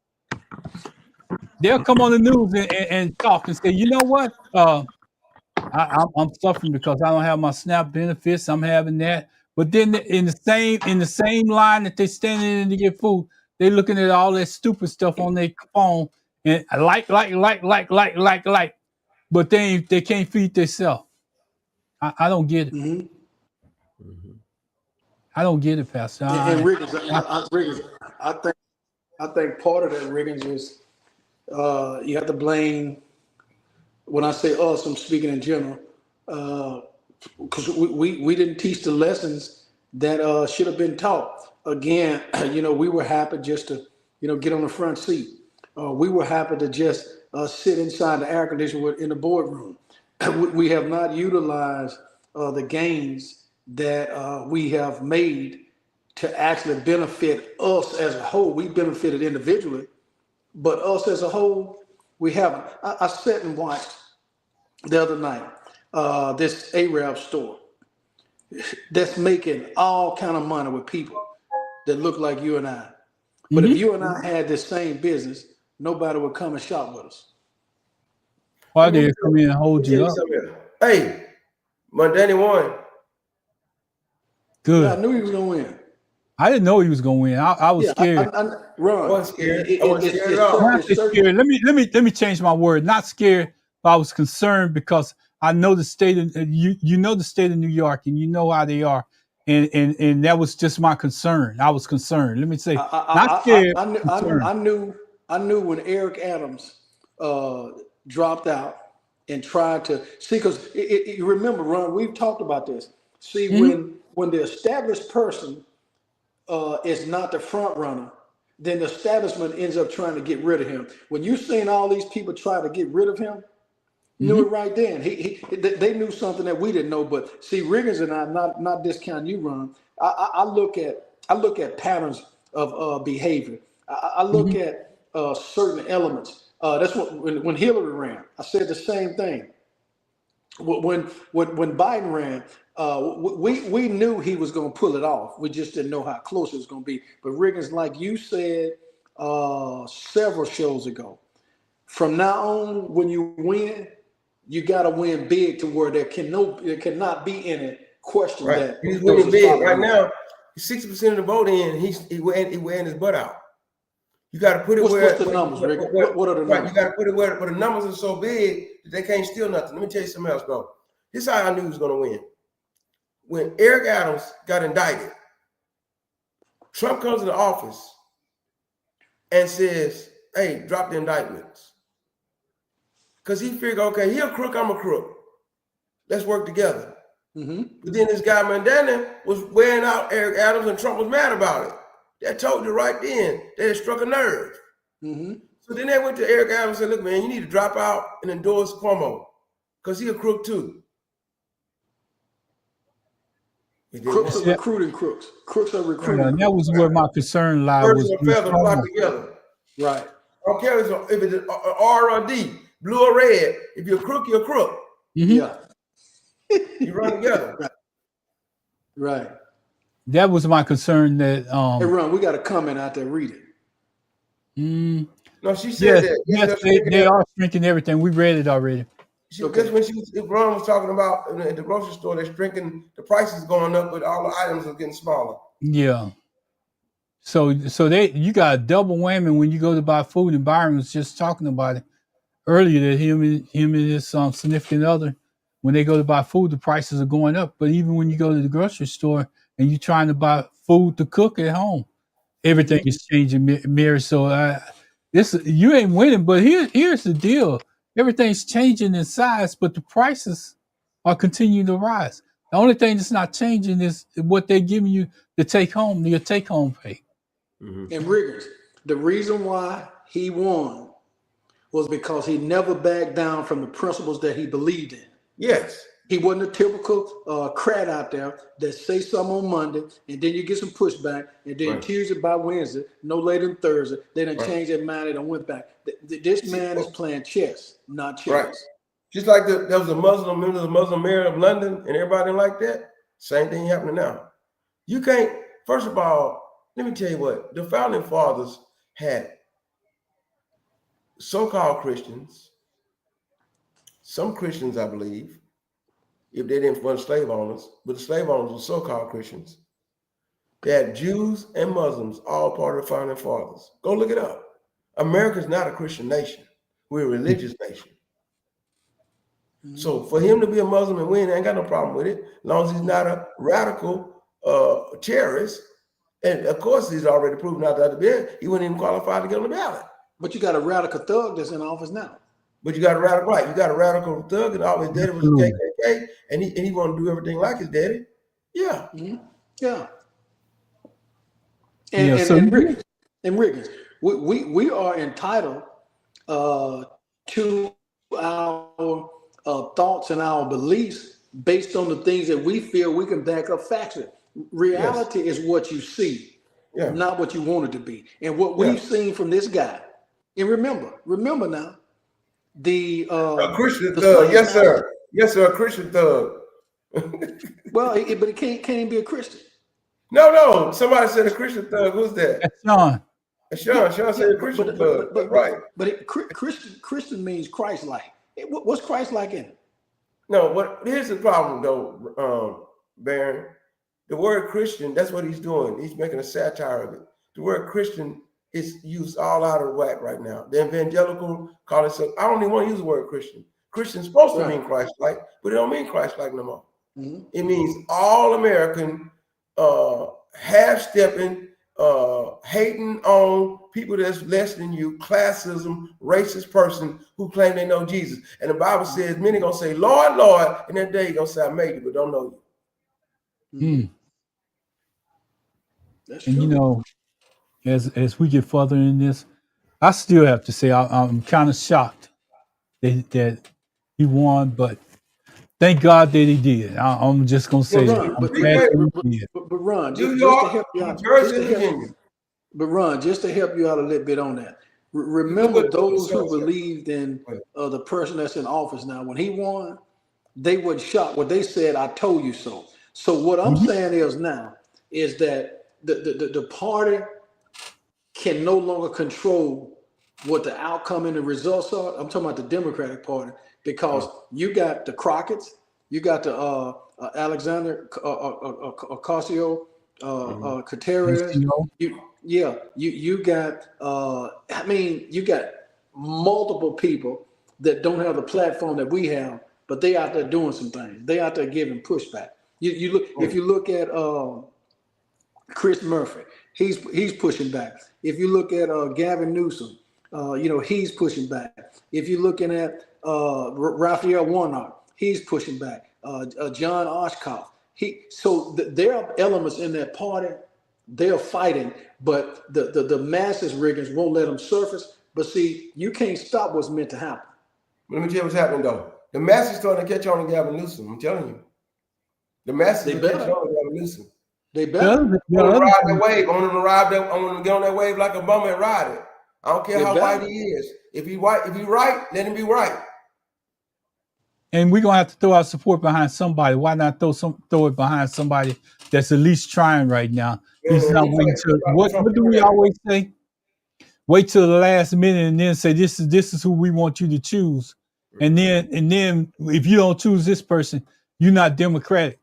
They'll come on the news and talk and say, you know what? I'm suffering because I don't have my SNAP benefits. I'm having that. But then in the same line that they standing in to get food, they looking at all that stupid stuff on their phone and like. But they can't feed themselves. I don't get it. I don't get it, Pastor. And Riggins, I think part of that, Riggins, is you have to blame. When I say us, I'm speaking in general, because we didn't teach the lessons that should have been taught. Again, we were happy just to get on the front seat. We were happy to just sit inside the air conditioner in the boardroom. We have not utilized the gains that we have made to actually benefit us as a whole. We benefited individually, but us as a whole, we haven't. I sat and watched the other night this Arab store that's making all kind of money with people that look like you and I. But if you and I had this same business, nobody would come and shop with us. Why they come in and hold you up? Hey, Mondani won. Good. Yeah, I knew he was gonna win. I didn't know he was gonna win. I was scared. Ron, I wasn't scared. I wasn't scared at all. Not scared. Let me change my word. Not scared, but I was concerned because I know the state of you know the state of New York, and you know how they are, and that was just my concern. I was concerned. Let me say, not scared. I knew when Eric Adams dropped out and tried to see, because you remember, Ron, we've talked about this. See, when the established person is not the front runner, then the establishment ends up trying to get rid of him. When you seen all these people try to get rid of him, knew it right then. They knew something that we didn't know. But see, Riggins and I, not discounting you, Ron. I look at patterns of behavior. I look at certain elements. That's what when Hillary ran, I said the same thing. When Biden ran, we knew he was going to pull it off. We just didn't know how close it was going to be. But Riggins, like you said several shows ago, from now on, when you win, you got to win big to where there cannot be any question that he's winning big right now. 60% of the vote in, he wearing his butt out. You got to put it what's the numbers, Rick? What are the numbers? You got to put it where the numbers are so big that they can't steal nothing. Let me tell you something else, bro. This is how I knew he was going to win. When Eric Adams got indicted, Trump comes into office and says, hey, drop the indictments. Because he figured, okay, he a crook, I'm a crook. Let's work together. But then this guy Mandana was wearing out Eric Adams, and Trump was mad about it. That told you right then that it struck a nerve. So then they went to Eric Adams and said, look, man, you need to drop out and endorse Cuomo because he a crook too. Crooks are recruiting crooks. Crooks are recruiting. And that was where my concern lied. Birds of a feather flock together. Right. I don't care if it's R or D, blue or red. If you're a crook, you're a crook. Yeah. You run together. Right. That was my concern. That Hey, Ron, we got a comment out there. Read it. No, she said that. Yes, they are shrinking everything. We read it already. That's when Ron was talking about at the grocery store. They're shrinking. The prices going up, but all the items are getting smaller. Yeah. So you got a double whammy when you go to buy food. And Byron was just talking about it earlier that him and his significant other, when they go to buy food, the prices are going up. But even when you go to the grocery store and you're trying to buy food to cook at home, everything is changing, Mary. So you ain't winning. But here's the deal: everything's changing in size, but the prices are continuing to rise. The only thing that's not changing is what they're giving you to take home, your take-home pay. And Riggins, the reason why he won was because he never backed down from the principles that he believed in. Yes. He wasn't a typical crowd out there that say something on Monday and then you get some pushback and then Tuesday by Wednesday, no later than Thursday, they done changed their mind and went back. This man is playing chess, not chess. Right. Just like there was a Muslim mayor of London and everybody like that. Same thing happening now. You can't, first of all, let me tell you what, the founding fathers had so-called Christians, some Christians, I believe, if they didn't want slave owners, but the slave owners were so-called Christians. They had Jews and Muslims, all part of the founding fathers. Go look it up. America's not a Christian nation. We're a religious nation. So for him to be a Muslim and win, I ain't got no problem with it, as long as he's not a radical terrorist. And of course, he's already proven out that he wouldn't even qualify to get on the ballot. But you got a radical thug that's in office now. But you got a radical, right? You got a radical thug, and all his daddy was a KKK, and he want to do everything like his daddy. Yeah, yeah. And Riggins, we are entitled to our thoughts and our beliefs based on the things that we feel we can back up facts with. Reality is what you see, not what you want it to be. And what we've seen from this guy, and remember now, a Christian thug, yes sir, a Christian thug. Well, but it can't even be a Christian. No, somebody said a Christian thug. Who's that? That's Sean. Sean said a Christian thug. Right. But Christian means Christ-like. What's Christ-like in it? No, here's the problem though, Baron. The word Christian, that's what he's doing. He's making a satire of it. The word Christian is used all out of whack right now. The evangelical call itself, I don't even want to use the word Christian. Christian's supposed to mean Christ-like, but it don't mean Christ-like no more. It means all American, half-stepping, hating on people that's less than you, classism, racist person who claim they know Jesus. And the Bible says many gonna say, Lord, Lord, and that day gonna say, I made you, but don't know you. That's and true. you know, as we get further in this, I still have to say I'm kind of shocked that he won, but thank God that he did. I'm just gonna say that. I'm glad that he did. But Ron, New just York, to help you out, New Jersey, Virginia. But Ron, just to help you out a little bit on that, remember those who believed in the person that's in office now. When he won, they weren't shocked. What they said, "I told you so." So what I'm saying is now is that the party can no longer control what the outcome and the results are. I'm talking about the Democratic Party, because you got the Crockett's, you got the Alexander Ocasio Cortez. You got you got multiple people that don't have the platform that we have, but they out there doing some things. They out there giving pushback. You look if you look at Chris Murphy, he's pushing back. If you look at Gavin Newsom, he's pushing back. If you're looking at Raphael Warnock, he's pushing back. John Oshkoff. There are elements in that party. They're fighting, but the masses, Riggins, won't let them surface. But see, you can't stop what's meant to happen. Let me tell you what's happening though. The masses starting to catch on to Gavin Newsom. I'm telling you, the masses are catching on to Gavin Newsom. They better. I want to ride that wave. I want them to get on that wave like a bummer and ride it. I don't care how white he is. If he right, let him be right. And we're gonna have to throw our support behind somebody. Why not throw it behind somebody that's at least trying right now? He's not waiting to what do we always say? Wait till the last minute and then say this is who we want you to choose. And then if you don't choose this person, you're not democratic.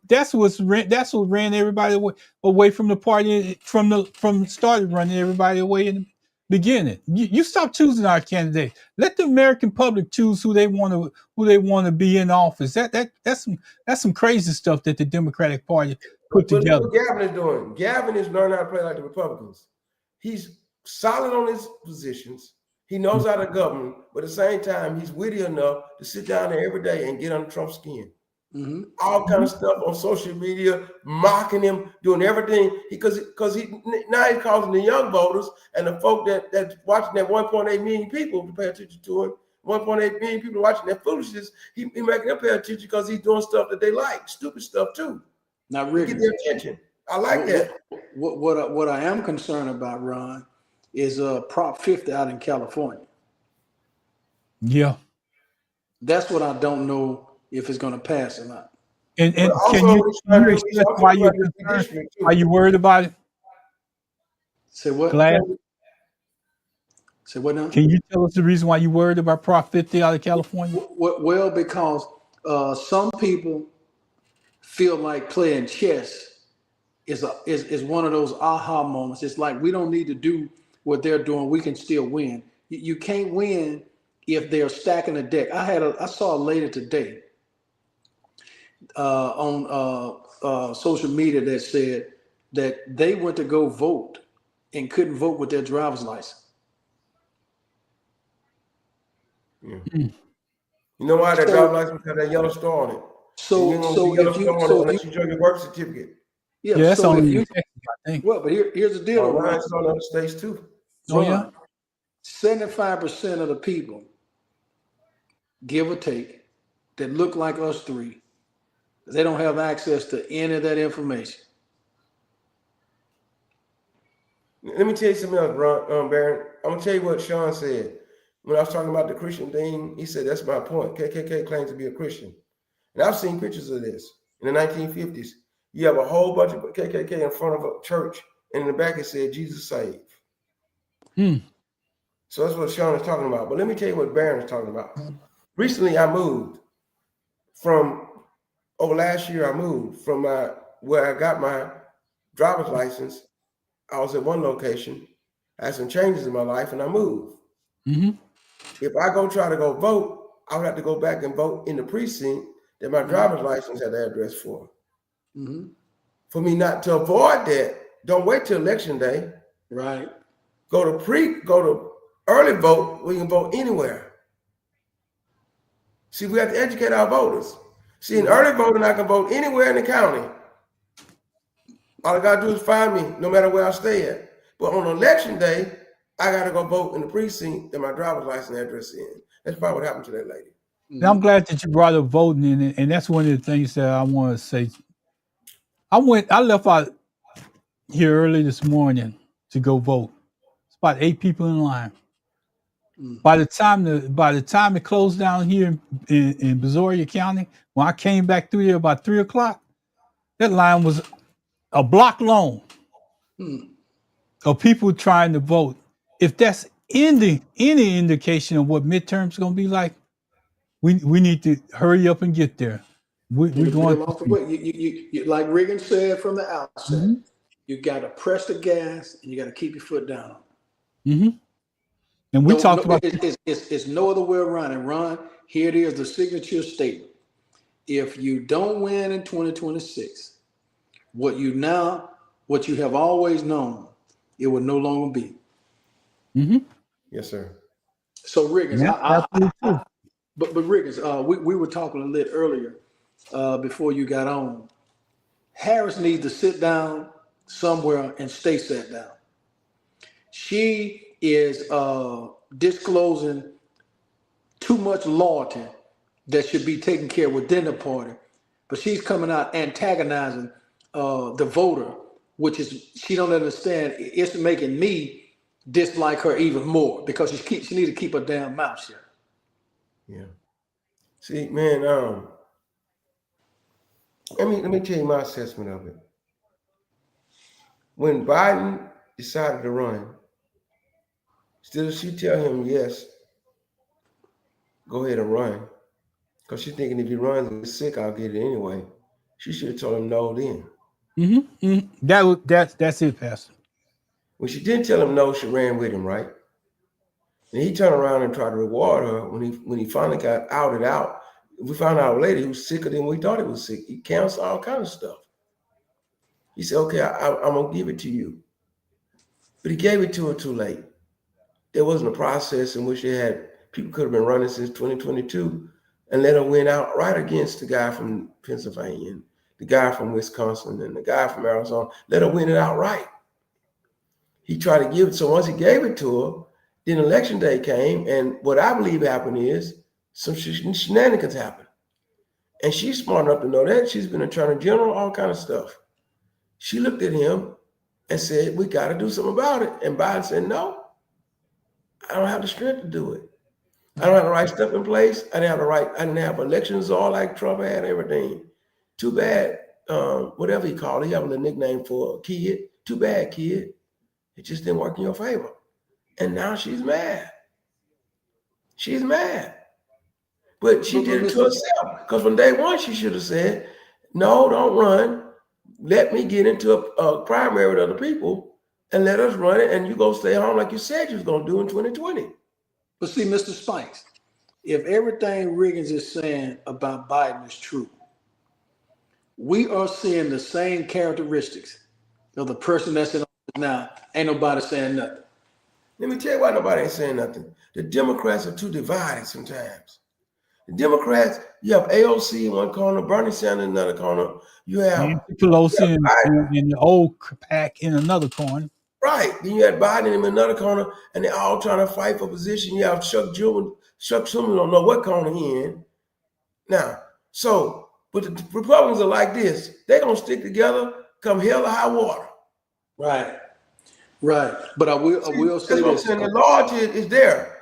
That's what ran everybody away from the party from started running everybody away in the beginning. You stop choosing our candidate. Let the American public choose who they want to be in office. That's some crazy stuff that the Democratic Party put together. What Gavin is doing. Gavin is learning how to play like the Republicans. He's solid on his positions. He knows how to govern, but at the same time, he's witty enough to sit down there every day and get under Trump's skin. Mm-hmm. All kind of stuff on social media, mocking him, doing everything because now he's causing the young voters and the folk that's watching that 1.8 million people to pay attention to him. 1.8 million people watching that foolishness. He making them pay attention because he's doing stuff that they like, stupid stuff too. Not really. Get their attention. I like that. What I am concerned about, Ron, is Prop 50 out in California. Yeah, that's what I don't know if it's going to pass or not. And can you explain why you're concerned? Are you worried about it? Say what? Glad. Say what now? Can you tell us the reason why you're worried about Prop 50 out of California? Well, because some people feel like playing chess is one of those aha moments. It's like we don't need to do what they're doing. We can still win. You can't win if they're stacking the deck. I saw a lady today on social media that said that they went to go vote and couldn't vote with their driver's license. Yeah. You know why that driver's license has that yellow star on it? So if you show your birth certificate. Yeah, that's so only if you, I think. Well, but here's the deal. It's on other states too. Oh yeah. 75% of the people, give or take, that look like us three, they don't have access to any of that information. Let me tell you something else, Baron. I'm gonna tell you what Sean said when I was talking about the Christian thing. He said that's my point. KKK claims to be a Christian, and I've seen pictures of this in the 1950s. You have a whole bunch of KKK in front of a church, and in the back it said Jesus saved. So that's what Sean is talking about. But let me tell you what Baron is talking about. Recently, I moved last year. I moved from where I got my driver's license. I was at one location. I had some changes in my life, and I moved. Mm-hmm. If I try to go vote, I would have to go back and vote in the precinct that my driver's license had the address for. Mm-hmm. For me not to avoid that, don't wait till election day. Right. Go to early vote where you can vote anywhere. See, we have to educate our voters. See, in early voting, I can vote anywhere in the county. All I gotta do is find me, no matter where I stay at. But on election day, I gotta go vote in the precinct that my driver's license address is in. That's probably what happened to that lady. Now, I'm glad that you brought up voting in it, and that's one of the things that I want to say. I left out here early this morning to go vote. It's about 8 people in line. By the time it closed down here in Brazoria County, when I came back through there about 3 o'clock, that line was a block long of people trying to vote. If that's any indication of what midterms are going to be like, we need to hurry up and get there. We're going you like Reagan said from the outset, you got to press the gas and you got to keep your foot down. Mm-hmm. And we talked about it's no other way around it. Ron, here it is, the signature statement. If you don't win in 2026, what you have always known, it will no longer be. Mm-hmm. Yes, sir. So Riggins, but Riggins, we were talking a little earlier before you got on. Harris needs to sit down somewhere and stay sat down. She is disclosing too much loyalty that should be taken care of within the party, but she's coming out antagonizing the voter, which is, she don't understand. It's making me dislike her even more because she needs to keep her damn mouth shut. Yeah. See, man, let me tell you my assessment of it. When Biden decided to run, still she tell him yes, go ahead and run, because she's thinking if he runs and gets sick, I'll get it anyway. She should have told him no then. That's it, Pastor. When she didn't tell him no, she ran with him, right? And he turned around and tried to reward her when he finally got outed out. We found out later he was sicker than we thought he was sick. He canceled all kinds of stuff. He said, okay, I'm going to give it to you. But he gave it to her too late. There wasn't a process in which people could have been running since 2022 and let her win outright against the guy from Pennsylvania, and the guy from Wisconsin, and the guy from Arizona. Let her win it outright. He tried to give it. So once he gave it to her, then election day came, and what I believe happened is some shenanigans happened. And she's smart enough to know that. She's been attorney general, all kind of stuff. She looked at him and said, we got to do something about it. And Biden said, no, I don't have the strength to do it. I don't have the right stuff in place. I didn't have elections all like Trump had, everything. Too bad, whatever he called it, he have a little nickname for a kid. Too bad, kid. It just didn't work in your favor. And now she's mad. She's mad. But she did it to herself. Because from day one, she should have said, no, don't run. Let me get into a primary with other people and let us run it. And you go stay home like you said you was going to do in 2020. But see, Mr. Spikes, if everything Riggins is saying about Biden is true, we are seeing the same characteristics of the person that's in office now. Ain't nobody saying nothing. Let me tell you why nobody ain't saying nothing. The Democrats are too divided sometimes. The Democrats, you have AOC in one corner, Bernie Sanders in another corner. You have Pelosi and the old pack in another corner. Right. Then you had Biden in another corner, and they're all trying to fight for position. You have Chuck Schumer don't know what corner he in. Now, but the Republicans are like this. They're going to stick together come hell or high water. Right. But I will say this. The loyalty is there.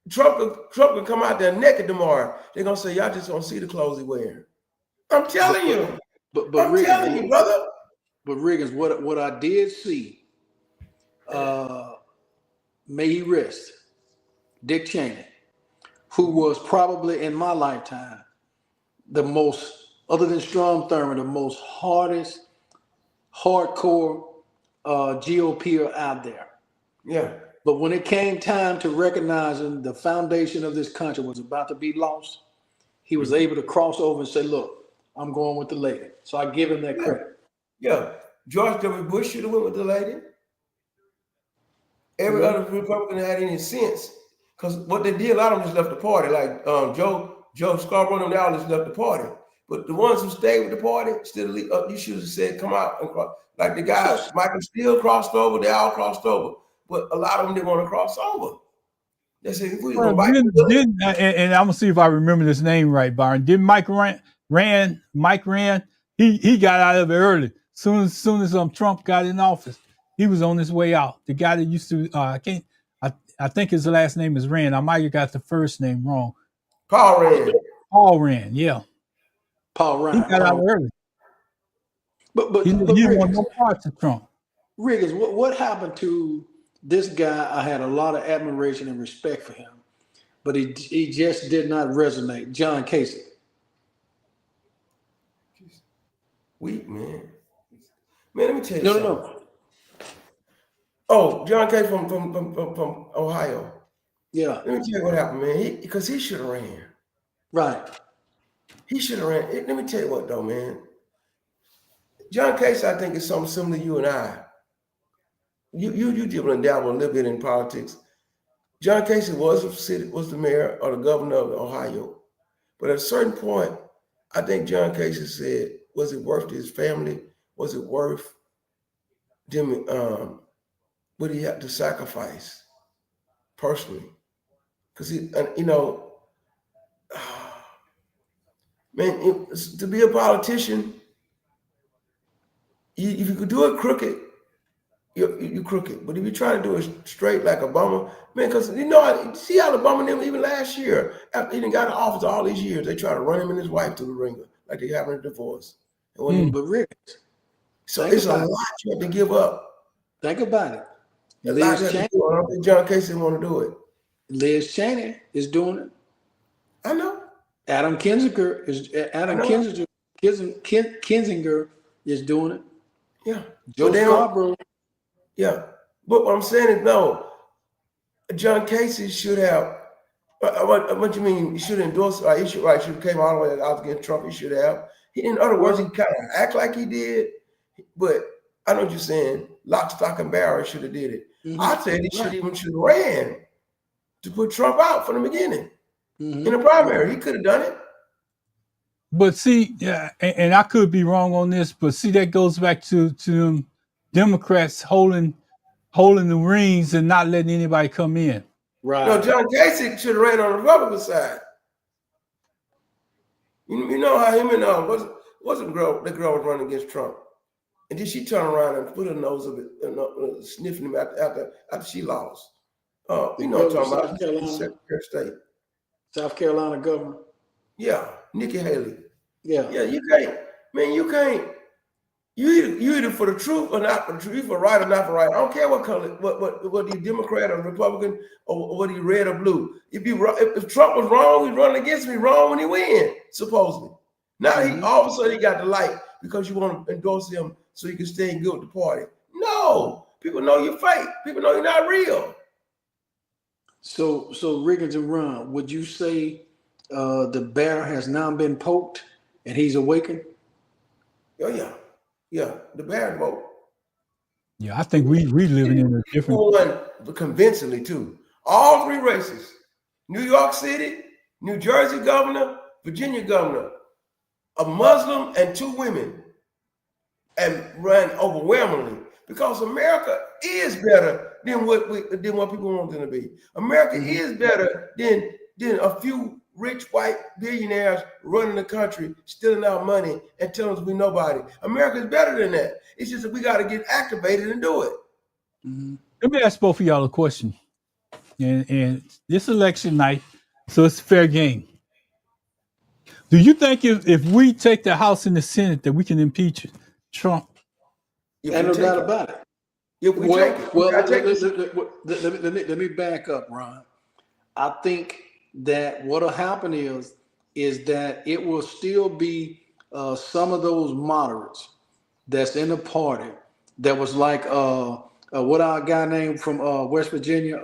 Trump will come out there naked tomorrow. They're going to say, y'all just going to see the clothes he wearing. I'm telling you. But I'm Riggins, telling you, brother. But Riggins, what I did see, may he rest, Dick Cheney, who was probably in my lifetime the most, other than Strom Thurmond, the most hardcore GOPer out there. Yeah. But when it came time to recognizing the foundation of this country was about to be lost, he was able to cross over and say, look, I'm going with the lady. So I give him that credit. Yeah. George W. Bush should have went with the lady. Every other Republican had any sense. Because what they did, a lot of them just left the party. Like Joe Scarborough, they all just left the party. But the ones who stayed with the party, still you should have said, come out and cross. Like the guys, Michael Steele crossed over, they all crossed over. But a lot of them didn't want to cross over. They said, if we and I'm gonna see if I remember this name right, Byron. Did Mike Rand? He got out of it early. Soon as Trump got in office, he was on his way out. The guy that used to I think his last name is Rand. I might have got the first name wrong. Paul Rand, yeah. Paul Rand. He got out early. But he didn't want no parts of Trump. Riggins, what happened to this guy? I had a lot of admiration and respect for him, but he just did not resonate. John Kasich. Weak, man. Man, let me tell you something. No. Oh, John Kasich from Ohio. Yeah. Let me tell you what happened, man. Because he should have ran. Right. He should have ran. Let me tell you what, though, man. John Kasich, I think, is something similar to you and I. You dibble and dabble a little bit in politics. John Kasich was the mayor or the governor of Ohio. But at a certain point, I think John Casey said, was it worth to his family? Was it worth them, what he had to sacrifice personally? Because man, to be a politician, if you could do it crooked, you crooked. But if you try to do it straight like Obama, man, because see how Obama them even last year, after he didn't got in office all these years, they try to run him and his wife to the ringer like they having a divorce. But Rick, so it's a lot you have to give up. Think about it. Liz Cheney, I don't think John Casey want to do it. Liz Cheney is doing it. I know. Adam Kinzinger is doing it. Yeah. Joe Scarborough. Yeah. But what I'm saying is, no, John Casey should have. What you mean? He should endorse. He should have came all the way out against Trump. He should have. In other words, he kind of act like he did, but I know what you're saying. Lock, stock, and barrel should have did it. I said he should have ran to put Trump out from the beginning in the primary. He could have done it. But see, yeah, and I could be wrong on this, but see, that goes back to them Democrats holding the reins and not letting anybody come in. Right. No, John Kasich should have ran on the Republican side. You know how him and wasn't the girl was running against Trump, and then she turned around and put her nose of it, sniffing him after she lost. You know what I'm talking about? Secretary of State, South Carolina governor. Yeah, Nikki Haley. Yeah. Yeah, you can't. You either for the truth or not for the truth. You for right or not for right. I don't care what color, what he Democrat or Republican or what he red or blue. If Trump was wrong, he's running against me. Wrong when he win, supposedly. Now he all of a sudden he got the light because you want to endorse him so you can stay in good with the party. No, people know you're fake. People know you're not real. So Riggins and Ron, would you say the bear has now been poked and he's awakened? Oh yeah. Yeah, the bear vote. Yeah, I think we living in a different one convincingly too. All three races: New York City, New Jersey governor, Virginia governor, a Muslim and two women, and ran overwhelmingly because America is better than what people want them to be. America is better than a few rich white billionaires running the country, stealing our money and telling us we nobody. America is better than that. It's just that we got to get activated and do it. Let me ask both of y'all a question. And this election night, so it's fair game. Do you think if we take the House and the Senate that we can impeach Trump? Ain't no doubt about it. If we take it. Let me back up, Ron. I think that what'll happen is that it will still be some of those moderates that's in the party that was like what our guy named from West Virginia,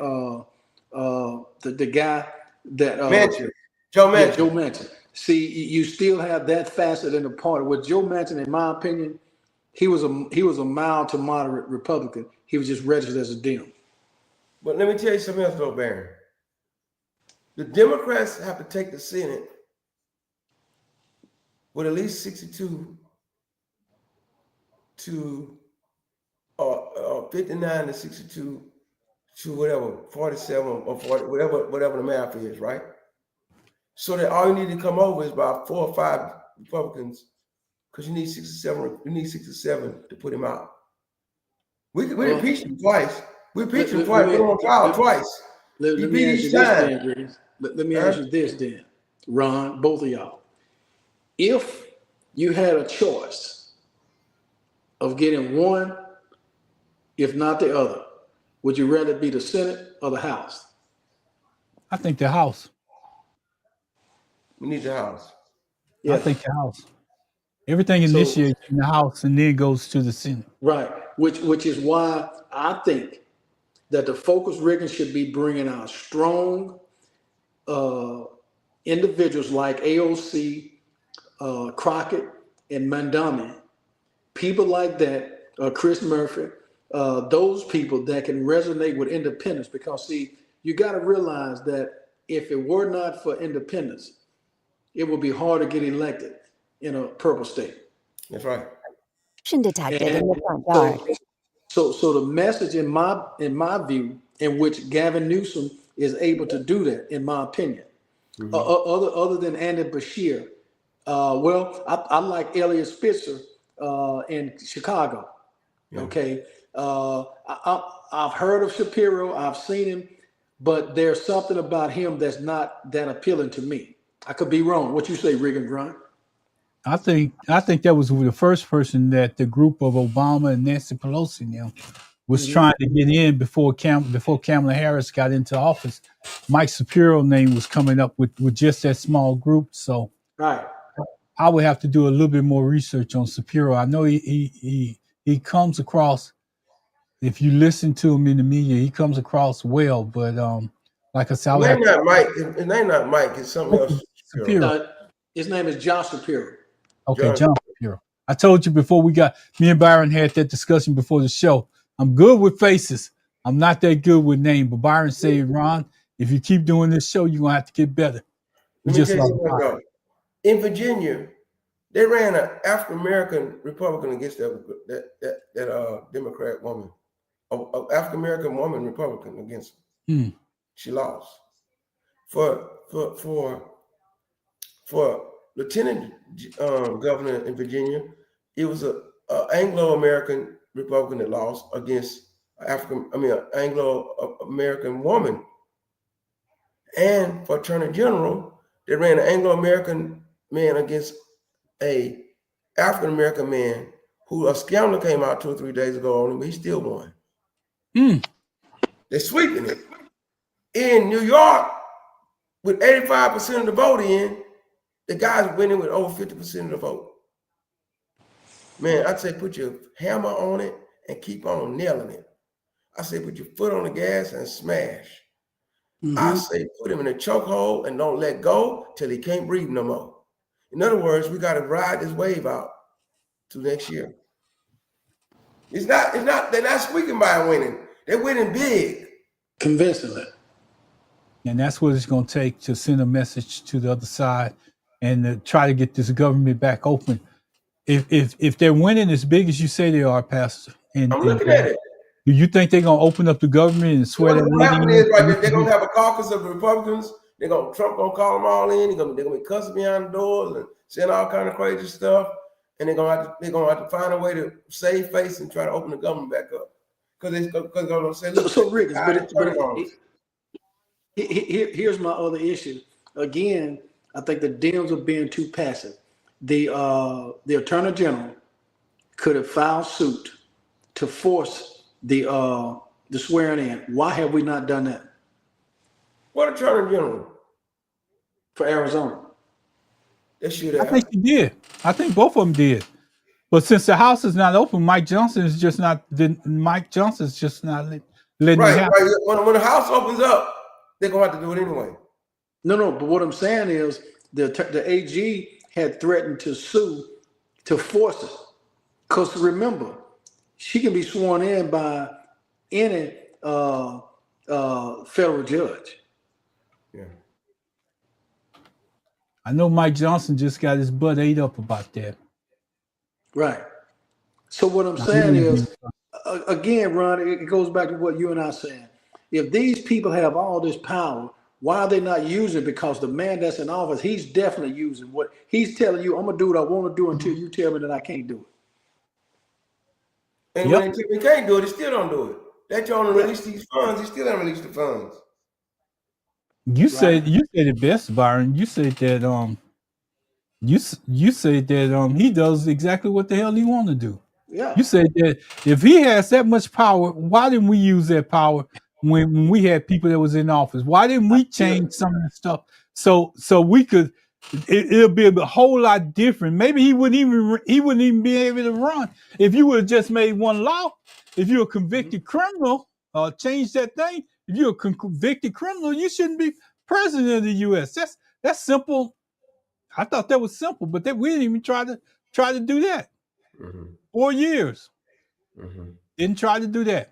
the guy that Joe Manchin. Yeah, Joe Manchin. See, you still have that facet in the party. With Joe Manchin, in my opinion, he was a mild to moderate Republican. He was just registered as a Dem. But let me tell you something else, though, Barron. The Democrats have to take the Senate with at least 62 to 59 to 62 to whatever, 47 or 40, whatever the math is, right? So that all you need to come over is about 4 or 5 Republicans, because you need 67. You need 67 to put him out. We impeached him twice. We impeached him twice. Put him on trial twice. Let me ask you this, then, Grace. Let me ask you this, then, Ron, both of y'all. If you had a choice of getting one, if not the other, would you rather be the Senate or the House? I think the House. We need the House. Yeah. I think the House. Everything initiates in the House and then goes to the Senate. Right, which is why I think that the focus rigging should be bringing out strong individuals like AOC, Crockett, and Mandami, people like that, Chris Murphy, those people that can resonate with independence. Because see, you got to realize that if it were not for independence, it would be hard to get elected. in a purple state. That's right. Detected in And the front yard. so the message in my view, in which Gavin Newsom is able to do that, in my opinion, other than Andy Bashir, well, I like Elliot Spitzer in Chicago. Yeah. Okay, I've heard of Shapiro, I've seen him, but there's something about him that's not that appealing to me. I could be wrong. What you say, Regan Grunt? I think that was the first person that the group of Obama and Nancy Pelosi now was trying to get in before Kamala Harris got into office. Mike Shapiro name was coming up with just that small group. So Right. I would have to do a little bit more research on Shapiro. I know he comes across, if you listen to him in the media, he comes across well. But like I said, I would have Not Mike. His name not Mike. It's something else. Shapiro. His name is Josh Shapiro. Okay, John Shapiro. I told you before me and Byron had that discussion before the show. I'm good with faces. I'm not that good with names. But Byron said, Ron, if you keep doing this show, you're going to have to get better. Let me tell you something, though. In Virginia, they ran an African American Republican against that Democrat woman, an African American woman Republican against her. She lost. For Lieutenant Governor in Virginia, it was an Anglo-American Republican that lost against an Anglo-American woman. And for Attorney General, they ran an Anglo-American man against a African-American man who a scandal came out 2 or 3 days ago on him, but he still won. They're sweeping it. In New York, with 85% of the vote in, the guy's winning with over 50% of the vote. Man, I'd say put your hammer on it and keep on nailing it. I say put your foot on the gas and smash. I say put him in a chokehold and don't let go till he can't breathe no more. In other words, we got to ride this wave out to next year. They're not squeaking by winning. They're winning big. Convincingly. And that's what it's going to take to send a message to the other side and to try to get this government back open. If they're winning as big as you say they are, Pastor, I'm looking at it. Do you think they're going to open up the government and swear that what happening is they're going to have a caucus of the Republicans. Trump going to call them all in. They're going to be cussing behind the doors and saying all kind of crazy stuff. And they're going to have to find a way to save face and try to open the government back up. Because they're going to say, look, so Rick, here's my other issue. Again, I think the Dems are being too passive. The Attorney General could have filed suit to force the swearing in. Why have we not done that? What Attorney General? For Arizona. They should have. I think he did. I think both of them did. But since the House is not open, Mike Johnson is just not letting it happen. Right. When the House opens up, they're going to have to do it anyway. No, but what I'm saying is the AG had threatened to sue to force it. Because remember, she can be sworn in by any federal judge. Yeah. I know Mike Johnson just got his butt ate up about that. Right. So what I'm saying is, again, Ron, it goes back to what you and I are saying. If these people have all this power, why are they not using it? Because the man that's in office, he's definitely using what he's telling you, I'm going to do what I want to do until you tell me that I can't do it. And when they can't do it, they still don't do it. They're trying to release these funds. They still haven't released the funds. You said it best, Byron. You said that you said that he does exactly what the hell he want to do. Yeah. You said that if he has that much power, why didn't we use that power when we had people that was in office? Why didn't we change some of the stuff so we could? It'll be a whole lot different. Maybe he wouldn't even be able to run if you would have just made one law. If you're a convicted criminal, change that thing. If you're a convicted criminal, you shouldn't be president of the U.S. That's simple. I thought that was simple, but we didn't even try to do that. 4 years. Didn't try to do that.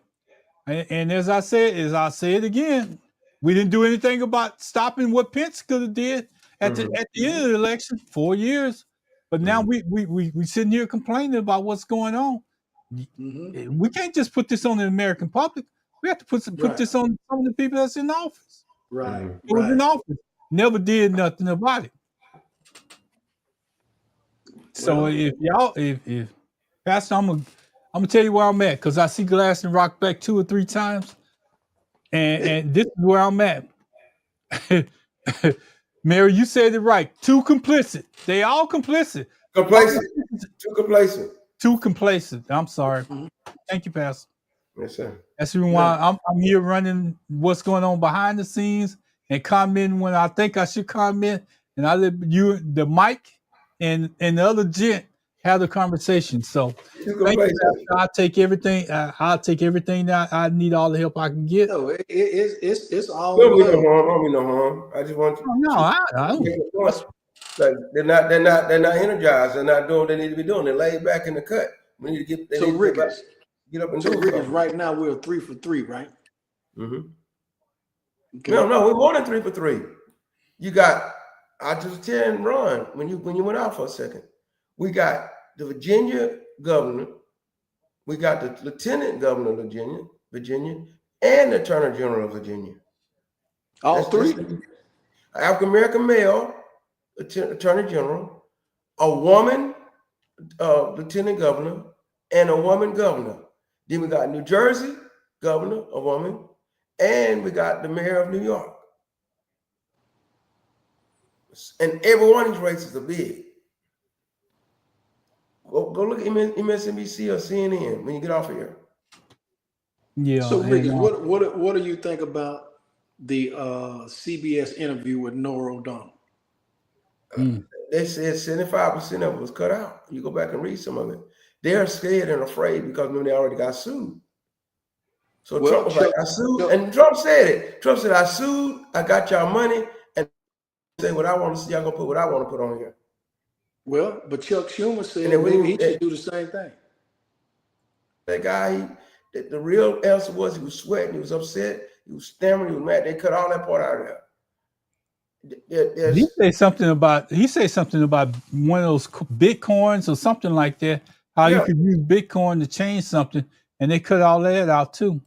And as I said, I'll say it again, we didn't do anything about stopping what Pence could have did at the end of the election. 4 years. But now we sitting here complaining about what's going on. We can't just put this on the American public. We have to put this on some of the people that's in office. Right. Who was in office, never did nothing about it. So if Pastor, I'm gonna tell you where I'm at, because I see Glass and Rock back 2 or 3 times, and this is where I'm at. Mary, you said it right. Too complicit. They all complicit. Complacent. Too complacent. Too complacent. I'm sorry. Thank you, Pastor. Yes, sir. That's the reason why I'm here running what's going on behind the scenes and commenting when I think I should comment, and I let you, the mic, and the other gent have the conversation. So thank you, Pastor. I'll take everything. I'll take everything that I need, all the help I can get. No, it's all. Don't mean no harm. I just want you. I don't. Like they're not energized. They're not doing what they need to be doing. They're laid back in the cut. We need to get. They need to get up and do something. Right now we're 3 for 3, right? Okay. No, we're more than 3 for 3. You got. I just tell you, Ron, when you went out for a second, we got the Virginia governor, we got the lieutenant governor of Virginia, and the attorney general of Virginia. All three. African American male attorney general, a woman lieutenant governor, and a woman governor. Then we got New Jersey governor, a woman, and we got the mayor of New York. And every one of these races are big. Go look at MSNBC or CNN when you get off of here. Yeah. So, Ricky, what do you think about the CBS interview with Norah O'Donnell? They said 75% of it was cut out. You go back and read some of it. They're scared and afraid because they already got sued. So Trump was like, I sued, and Trump said it. Trump said, I sued, I got y'all money, and say what I want to see, y'all gonna put what I want to put on here. Well, but Chuck Schumer said he should do the same thing. That guy, the real answer was he was sweating, he was upset, he was stammering, he was mad. They cut all that part out of there. He said something about one of those Bitcoins or something like that. How you could use Bitcoin to change something, and they cut all that out too.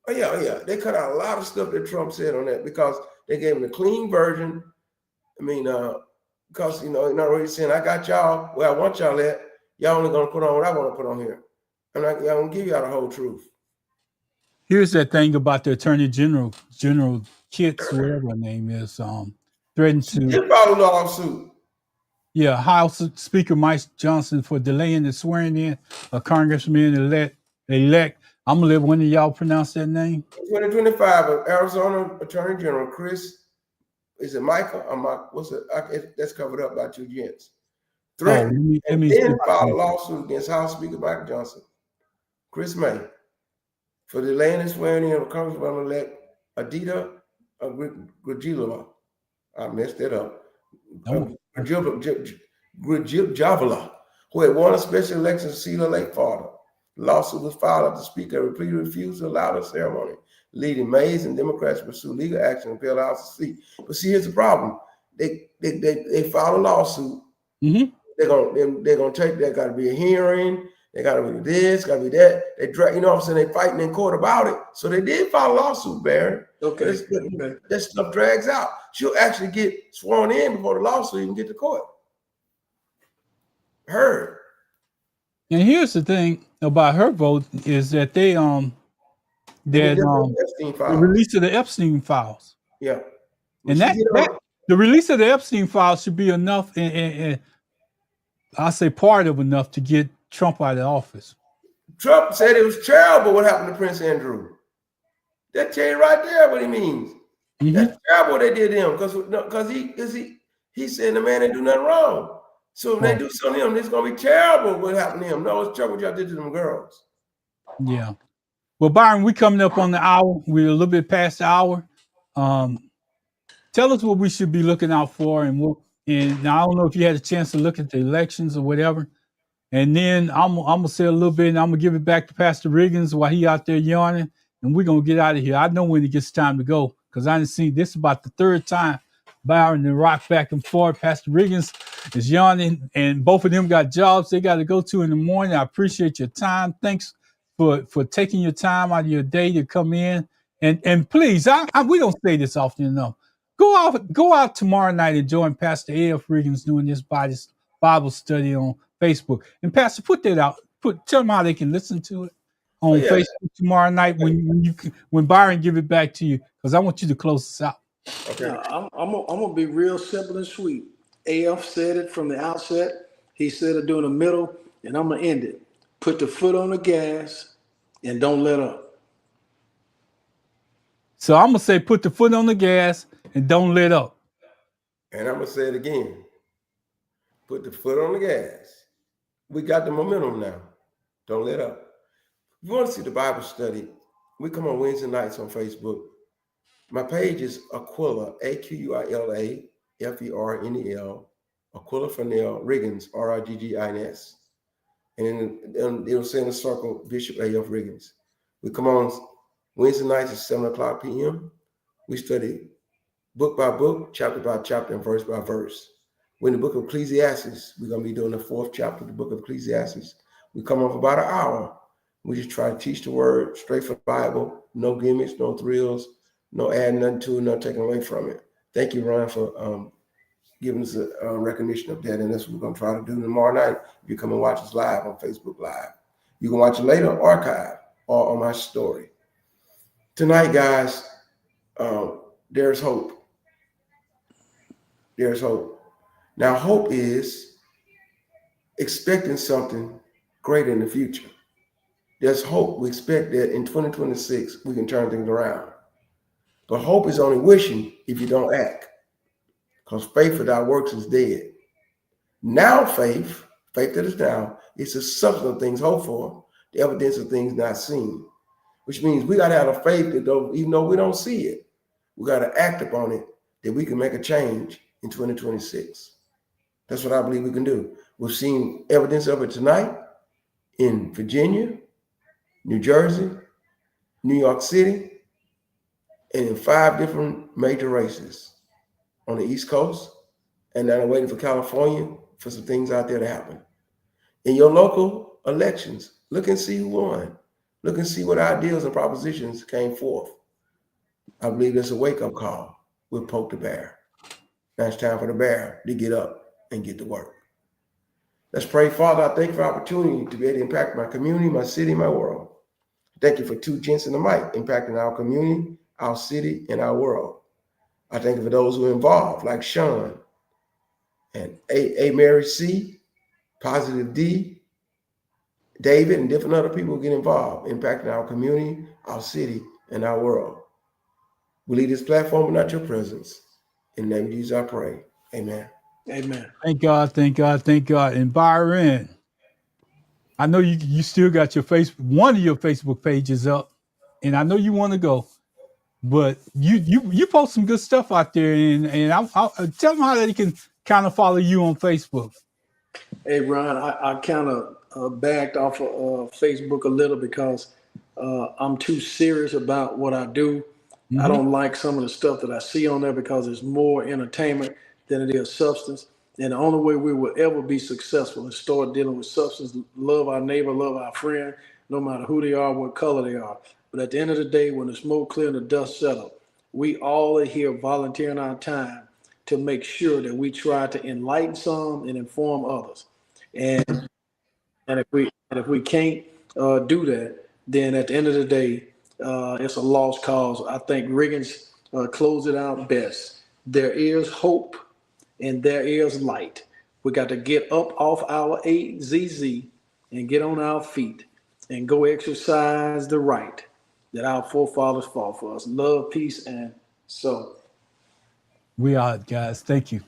Oh yeah. They cut out a lot of stuff that Trump said on that because they gave him the clean version. I mean, because you're not really saying I got y'all where I want y'all at. Y'all only gonna put on what I want to put on here. I'm not gonna give y'all the whole truth. Here's that thing about the Attorney General Kitts, whatever her name is, threatened to file a lawsuit. Yeah, House Speaker Mike Johnson for delaying the swearing in of Congressman elect. I'm gonna let one of y'all pronounce that name. 2025, Arizona Attorney General Chris. Is it Michael? What's it? That's covered up by 2 gents. Threatened and then filed a lawsuit against House Speaker Mike Johnson, Chris May, for delaying the swearing in of Congresswoman-elect Adita Grajilova. I messed it up. Grajilova, who had won a special election seat of late father. The lawsuit was filed after the Speaker repeatedly refused to allow the ceremony, leading Mays and Democrats to pursue legal action and appeal the House's seat. But see, here's the problem: they filed a lawsuit. Mm-hmm. They're gonna take. There got to be a hearing. They got to be this. Got to be that. They drag. You know what I'm saying? They fighting in court about it. So they did file a lawsuit, Barry. Okay. That stuff drags out. She'll actually get sworn in before the lawsuit even get to court. Heard. And here's the thing about her vote is that they the release of the Epstein files. Yeah. And the release of the Epstein files should be enough, and I say part of enough to get Trump out of office. Trump said it was terrible what happened to Prince Andrew. That tell you right there what he means. Mm-hmm. That's terrible what they did to him because he said the man didn't do nothing wrong. So if they do something to him, it's gonna be terrible what happened to him. No, it's terrible what y'all did to them girls. Yeah. Well, Byron, we're coming up on the hour. We're a little bit past the hour. Tell us what we should be looking out for, and I don't know if you had a chance to look at the elections or whatever. And then I'm gonna say a little bit, and I'm gonna give it back to Pastor Riggins while he out there yawning, and we're gonna get out of here. I know when it gets time to go because I didn't see this about the 3rd time Byron and rock back and forth. Pastor Riggins is yawning, and both of them got jobs they got to go to in the morning. I appreciate your time. Thanks for taking your time out of your day to come in. And please, we don't say this often enough. Go out tomorrow night and join Pastor A.F. Riggins doing this Bible study on Facebook. And Pastor, put that out. Tell them how they can listen to it on Facebook tomorrow night when Byron give it back to you, because I want you to close this out. Okay. Now, I'm gonna be real simple and sweet. AF said it from the outset. He said it during the middle, and I'm gonna end it. Put the foot on the gas and don't let up. So I'm gonna say, put the foot on the gas and don't let up. And I'm gonna say it again. Put the foot on the gas. We got the momentum now. Don't let up. If you want to see the Bible study, we come on Wednesday nights on Facebook. My page is Aquila, Aquila, Fernel, Aquila Fernel Riggins, Riggins. And it'll say in the circle, Bishop A.F. Riggins. We come on Wednesday nights at 7 o'clock p.m. We study book by book, chapter by chapter, and verse by verse. We're in the book of Ecclesiastes. We're going to be doing the 4th chapter of the book of Ecclesiastes. We come on for about an hour. We just try to teach the word straight from the Bible, no gimmicks, no thrills, no adding nothing to it, no taking away from it. Thank you, Ron, for giving us a recognition of that. And that's what we're going to try to do tomorrow night. If you come and watch us live on Facebook Live, you can watch it later, archive, or on my story. Tonight, guys, there's hope. There's hope. Now, hope is expecting something great in the future. There's hope. We expect that in 2026, we can turn things around. But hope is only wishing if you don't act, because faith without works is dead. Now faith that is now, is the substance of things hoped for, the evidence of things not seen, which means we got to have a faith that even though we don't see it, we got to act upon it, that we can make a change in 2026. That's what I believe we can do. We've seen evidence of it tonight in Virginia, New Jersey, New York City, and in 5 different major races on the East Coast. And now I'm waiting for California for some things out there to happen. In your local elections, look and see who won. Look and see what ideas and propositions came forth. I believe it's a wake-up call. We'll poke the bear. Now it's time for the bear to get up and get to work. Let's pray. Father, I thank you for the opportunity to be able to impact my community, my city, my world. Thank you for 2 gents in the mic impacting our community, our city, and our world. I thank you for those who are involved, like Sean and A. Mary C., Positive D, David, and different other people who get involved, impacting our community, our city, and our world. We leave this platform, but not your presence. In the name of Jesus, I pray. Amen. Amen. Thank God, thank God, thank God. And Byron, I know you still got one of your Facebook pages up, and I know you want to go, but you post some good stuff out there, and I'll tell them how they can kind of follow you on Facebook. Hey, Ron, I kind of backed off of Facebook a little because I'm too serious about what I do. Mm-hmm. I don't like some of the stuff that I see on there because it's more entertainment than it is substance. And the only way we will ever be successful is start dealing with substance, love our neighbor, love our friend, no matter who they are, what color they are. But at the end of the day, when the smoke clear and the dust settle, we all are here volunteering our time to make sure that we try to enlighten some and inform others. And if we can't do that, then at the end of the day, it's a lost cause. I think Riggins closed it out best. There is hope and there is light. We got to get up off our AZZ and get on our feet and go exercise the right that our forefathers fought for us. Love, peace, and so. We are, guys. Thank you.